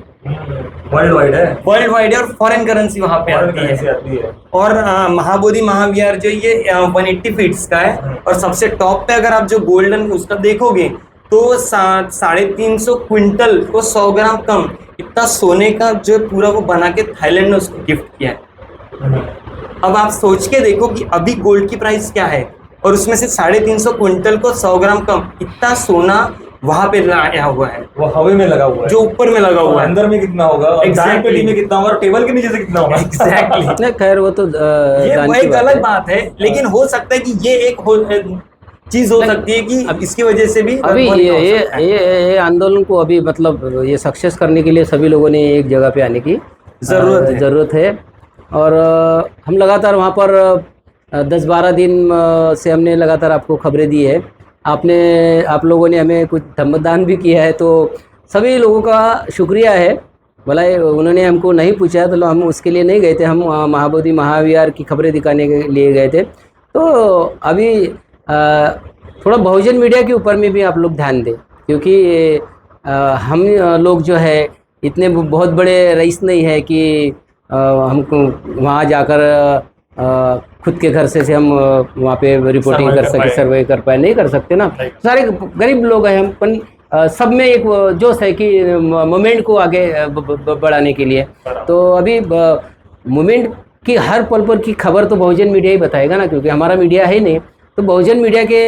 वर्ल्ड वाइड है, वर्ल्ड वाइड है और फॉरेन करेंसी वहां पे आती है। और महाबोधि महाविहार जो ये 180 फीट्स का है और सबसे टॉप पे अगर आप जो गोल्डन उसका देखोगे तो 350 क्विंटल को 100 ग्राम कम इतना सोने का जो पूरा वो बना के थाईलैंड ने उसको गिफ्ट किया है। अब आप सोच के देखो कि अभी गोल्ड की प्राइस क्या है और उसमें से 350 क्विंटल को 100 ग्राम कम इतना सोना वहां पे लगाया हुआ है, वो हवे में लगा हुआ है, जो ऊपर में लगा हुआ है। अंदर में कितना होगा, Exactly. पेटी में कितना होगा और टेबल के नीचे से कितना होगा। एग्जैक्टली नहीं खैर वो तो ये दान वो की एक बात अलग है। बात है, लेकिन हो सकता है कि ये एक चीज हो सकती है कि अब इसकी वजह से भी अभी बदबू हो ये सकता है। ये आंदोलन को अभी मतलब ये सक्सेस करने के लिए सभी लोगों ने एक जगह पे आने की ज़रूरत है। और हम लगातार वहाँ पर 10-12 दिन से हमने लगातार आपको खबरें दी है। आप लोगों ने हमें कुछ धम्मदान भी किया है, तो सभी लोगों का शुक्रिया है। भला उन्होंने हमको नहीं पूछा तो हम उसके लिए नहीं गए थे, हम महाबोधि महाविहार की खबरें दिखाने के लिए गए थे। तो अभी थोड़ा बहुजन मीडिया के ऊपर में भी आप लोग ध्यान दें, क्योंकि हम लोग जो है इतने बहुत बड़े रईस नहीं है कि हमको वहाँ जाकर खुद के घर से हम वहाँ पे रिपोर्टिंग कर सके, सर्वे कर पाए, नहीं कर सकते ना। सारे गरीब लोग हैं हम, पर सब में एक जोश है कि मोमेंट को आगे बढ़ाने के लिए। तो अभी मोमेंट की हर पल पर की खबर तो बहुजन मीडिया ही बताएगा ना, क्योंकि हमारा मीडिया है नहीं। तो बहुजन मीडिया के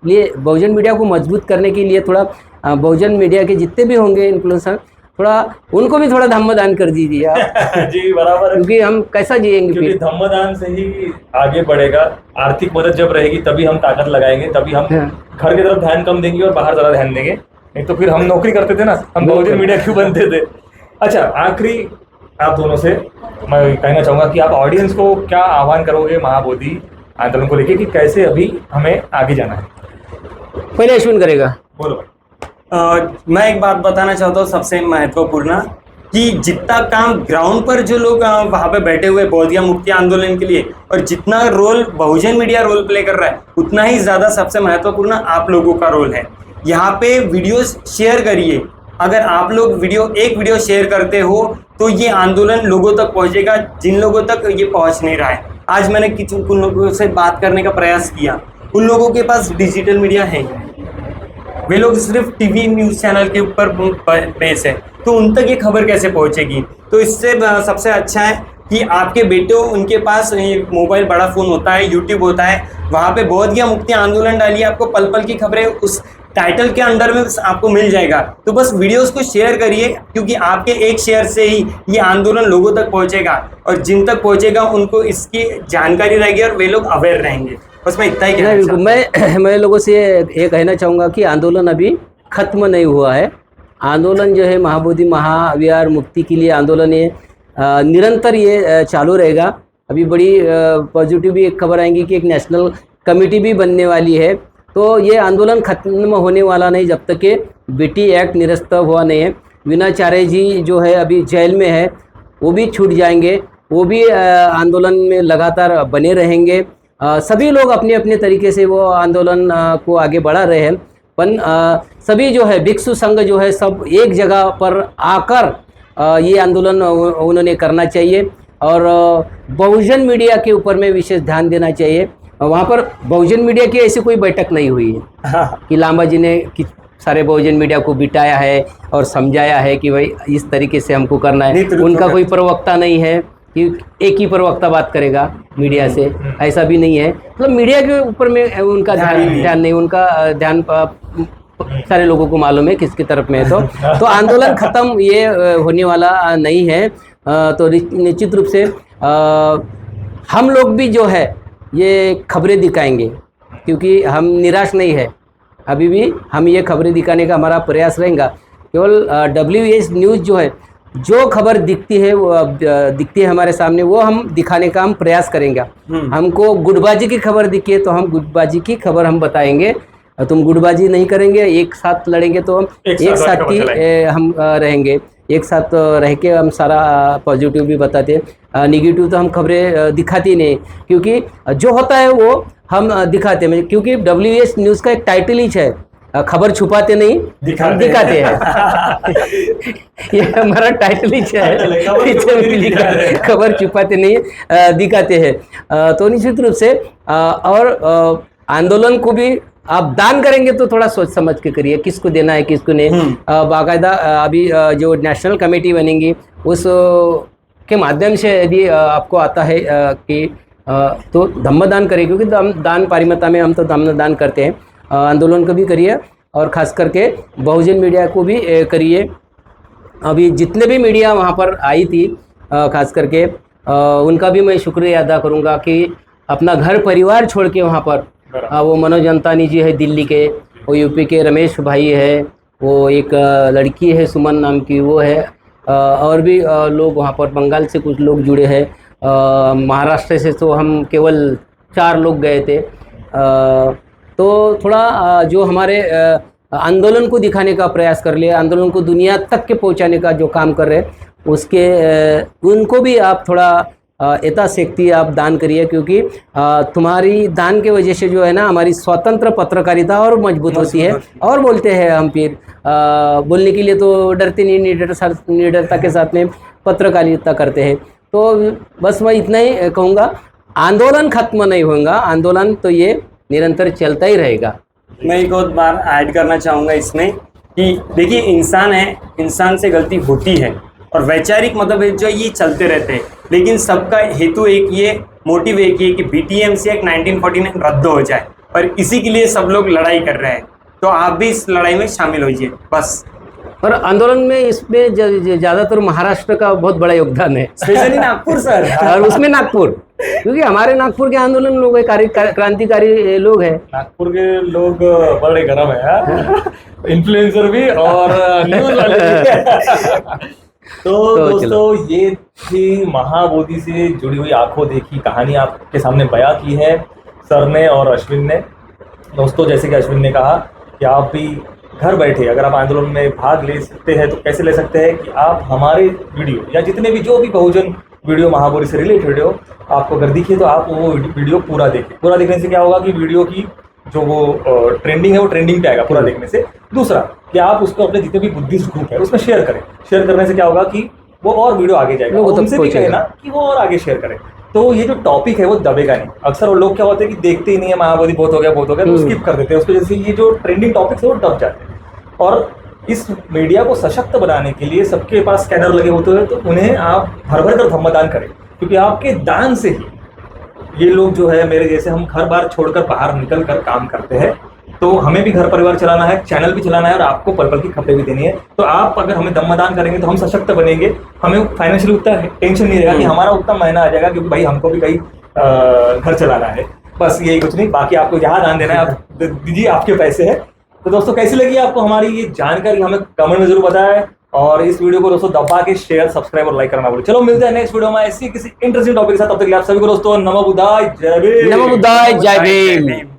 लिए, बहुजन मीडिया को मजबूत करने के लिए थोड़ा बहुजन मीडिया के जितने भी होंगे इन्फ्लुएंसर, थोड़ा उनको भी थोड़ा धम्मदान कर दीजिए आप। जी बराबर है, क्योंकि हम कैसा जिएंगे क्योंकि फिर। धम्मदान से ही आगे बढ़ेगा। आर्थिक मदद जब रहेगी तभी हम ताकत लगाएंगे, तभी हम घर की तरफ ध्यान कम देंगे और बाहर ज्यादा ध्यान देंगे। नहीं तो फिर हम नौकरी करते थे ना, हम बहुजन मीडिया क्यों बनते थे। अच्छा, आखिरी आप दोनों से मैं कहना चाहूंगा कि आप ऑडियंस को क्या आह्वान करोगे महाबोधि आंदोलन को लेके कि कैसे अभी हमें आगे जाना है। पहले अश्विन करेगा। बोलो। मैं एक बात बताना चाहता हूँ सबसे महत्वपूर्ण, कि जितना काम ग्राउंड पर जो लोग वहाँ पे बैठे हुए बोधगया मुक्ति आंदोलन के लिए, और जितना रोल बहुजन मीडिया रोल प्ले कर रहा है, उतना ही ज़्यादा सबसे महत्वपूर्ण आप लोगों का रोल है। यहाँ पे वीडियोस शेयर करिए। अगर आप लोग एक वीडियो शेयर करते हो तो ये आंदोलन लोगों तक पहुँचेगा जिन लोगों तक ये पहुँच नहीं रहा है। आज मैंने कुछ लोगों से बात करने का प्रयास किया, उन लोगों के पास डिजिटल मीडिया है, वे लोग सिर्फ टीवी न्यूज़ चैनल के ऊपर बेस है, तो उन तक ये खबर कैसे पहुंचेगी। तो इससे सबसे अच्छा है कि आपके बेटे, उनके पास मोबाइल बड़ा फ़ोन होता है, यूट्यूब होता है, वहाँ पे बोधगया मुक्ति आंदोलन डालिए, आपको पल पल की खबरें उस टाइटल के अंडर में आपको मिल जाएगा। तो बस वीडियोस को शेयर करिए, क्योंकि आपके एक शेयर से ही ये आंदोलन लोगों तक पहुंचेगा, और जिन तक पहुंचेगा उनको इसकी जानकारी रहेगी और वे लोग अवेयर रहेंगे। बस मैं इतना ही कहना चाहता हूं। मैं लोगों से ये कहना चाहूँगा कि आंदोलन अभी ख़त्म नहीं हुआ है। आंदोलन जो है महाबोधि महाविहार मुक्ति के लिए आंदोलन ये निरंतर ये चालू रहेगा। अभी बड़ी पॉजिटिव भी एक खबर आएंगी कि एक नेशनल कमेटी भी बनने वाली है। तो ये आंदोलन खत्म होने वाला नहीं जब तक कि बीटी एक्ट निरस्त हुआ नहीं है। वीणाचार्य जी जो है अभी जेल में है, वो भी छूट जाएंगे, वो भी आंदोलन में लगातार बने रहेंगे। सभी लोग अपने अपने तरीके से वो आंदोलन को आगे बढ़ा रहे हैं, पर सभी जो है भिक्षु संघ जो है सब एक जगह पर आकर ये आंदोलन उन्होंने करना चाहिए। और बहुजन मीडिया के ऊपर में विशेष ध्यान देना चाहिए। वहाँ पर बहुजन मीडिया की ऐसी कोई बैठक नहीं हुई है कि लांबा जी ने सारे बहुजन मीडिया को बिठाया है और समझाया है कि भाई इस तरीके से हमको करना नहीं, है। तो उनका कोई प्रवक्ता नहीं है कि एक ही प्रवक्ता बात करेगा मीडिया से, ऐसा भी नहीं है। मतलब मीडिया के ऊपर में उनका ध्यान नहीं, उनका ध्यान सारे लोगों को मालूम है किसकी तरफ में है। तो आंदोलन खत्म ये होने वाला नहीं है। तो निश्चित रूप से हम लोग भी जो है ये खबरें दिखाएंगे, क्योंकि हम निराश नहीं है, अभी भी हम ये खबरें दिखाने का हमारा प्रयास रहेगा। केवल WH न्यूज़ जो है, जो खबर दिखती है वो दिखती है हमारे सामने, वो हम दिखाने का हम प्रयास करेंगे। हमको गुटबाजी की खबर दिखी है तो हम गुटबाजी की खबर हम बताएंगे। तुम गुटबाजी नहीं करेंगे, एक साथ लड़ेंगे तो हम एक साथ ही हम रहेंगे, एक साथ रह के हम सारा पॉजिटिव भी बताते हैं। निगेटिव तो हम खबरें दिखाती नहीं, क्योंकि जो होता है वो हम दिखाते हैं। क्योंकि WH न्यूज़ का एक टाइटल ही है, खबर छुपाते नहीं दिखाते हैं। ये हमारा टाइटल ही है, खबर छुपाते नहीं दिखाते हैं। तो निश्चित रूप से और आंदोलन को भी आप दान करेंगे तो थोड़ा सोच समझ के करिए, किसको देना है किसको नहीं। बाकायदा अभी जो नेशनल कमेटी बनेंगी उस के माध्यम से यदि आपको आता है कि तो धम्मदान करिए, क्योंकि दान पारिमता में हम तो धम्मदान करते हैं। आंदोलन को भी करिए और ख़ास करके बहुजन मीडिया को भी करिए। अभी जितने भी मीडिया वहाँ पर आई थी ख़ास करके उनका भी मैं शुक्रिया अदा करूँगा कि अपना घर परिवार छोड़ के वहाँ पर वो मनोज अंतानी जी है दिल्ली के, वो यूपी के रमेश भाई है, वो एक लड़की है सुमन नाम की वो है, और भी लोग वहाँ पर बंगाल से कुछ लोग जुड़े हैं, महाराष्ट्र से तो हम केवल 4 लोग गए थे। तो थोड़ा जो हमारे आंदोलन को दिखाने का प्रयास कर लिया, आंदोलन को दुनिया तक के पहुंचाने का जो काम कर रहे हैं उसके उनको भी आप थोड़ा यथाशक्ति आप दान करिए, क्योंकि तुम्हारी दान के वजह से जो है ना हमारी स्वतंत्र पत्रकारिता और मजबूत होती है। और बोलते हैं हम फिर बोलने के लिए तो डरते नहीं, निडरता के साथ में पत्रकारिता करते हैं। तो बस मैं इतना ही कहूँगा, आंदोलन खत्म नहीं होगा, आंदोलन तो ये निरंतर चलता ही रहेगा। मैं एक और बार ऐड करना चाहूँगा इसमें कि देखिए इंसान है, इंसान से गलती होती है और वैचारिक मतभेद जो ये चलते रहते हैं, लेकिन सबका हेतु एक ये मोटिव एक ही है कि BTMC एक्ट 1949 रद्द हो जाए, और इसी के लिए सब लोग लड़ाई कर रहे हैं। तो आप भी इस लड़ाई में शामिल होइए बस। और आंदोलन में इसमें ज़्यादातर महाराष्ट्र का बहुत बड़ा योगदान है, स्पेशली नागपुर सर। और उसमें नागपुर, क्योंकि हमारे नागपुर के आंदोलन लोग हैं, क्रांतिकारी लोग हैं। नागपुर के लोग बड़े गरम है, इन्फ्लुएंसर भी और न्यूज वाले भी। तो दोस्तों ये थी महाबोधि से जुड़ी हुई आंखों देखी कहानी आपके सामने बयां की है सर ने और अश्विन ने। दोस्तों जैसे कि अश्विन ने कहा कि आप भी घर बैठे अगर आप आंदोलन में भाग ले सकते हैं तो कैसे ले सकते हैं कि आप हमारे वीडियो या जितने भी जो भी बहुजन वीडियो महाबोधि से रिलेटेड हो आपको अगर दिखे तो आप वो वीडियो पूरा देखें। पूरा देखने से क्या होगा कि वीडियो की जो वो ट्रेंडिंग है वो ट्रेंडिंग पे आएगा पूरा देखने से। दूसरा कि आप उसको अपने जितने भी बुद्धिस्ट ग्रुप है उसमें शेयर करें। शेयर करने से क्या होगा कि वो और वीडियो आगे जाएगा, वो उनसे भी कहे ना कि वो और आगे शेयर करें। तो ये जो टॉपिक है वो दबेगा नहीं। अक्सर वो लोग क्या होते हैं कि देखते ही नहीं है महाबोधि बहुत हो गया तो स्किप कर देते हैं उसको, जैसे ये जो ट्रेंडिंग टॉपिक्स है वो दब जाते हैं। और इस मीडिया को सशक्त बनाने के लिए सबके पास स्कैनर लगे होते हैं, तो उन्हें आप भर भर कर धम्मदान करें, क्योंकि आपके दान से ही ये लोग जो है मेरे जैसे हम घर बार छोड़कर बाहर निकल कर काम करते हैं। तो हमें भी घर परिवार चलाना है, चैनल भी चलाना है और आपको पल पल की खबरें भी देनी है। तो आप अगर हमें दम्मदान करेंगे तो हम सशक्त बनेंगे, हमें फाइनेंशियली उतना टेंशन नहीं रहेगा कि हमारा उतना महीना आ जाएगा, क्योंकि भाई हमको भी कहीं घर चलाना है। बस यही कुछ नहीं, बाकी आपको जहाँ दान देना है आप दीजिए, आपके पैसे है। तो दोस्तों कैसी लगी आपको हमारी ये जानकारी हमें कमेंट में जरूर बताएं, और इस वीडियो को दोस्तों दबा के शेयर सब्सक्राइब और लाइक करना भूलें। चलो मिलते हैं नेक्स्ट वीडियो में ऐसी किसी इंटरेस्टिंग टॉपिक के साथ। तब तक आप सभी को दोस्तों नमो बुद्धाय जय भीम। नमो बुद्धाय जय भीम।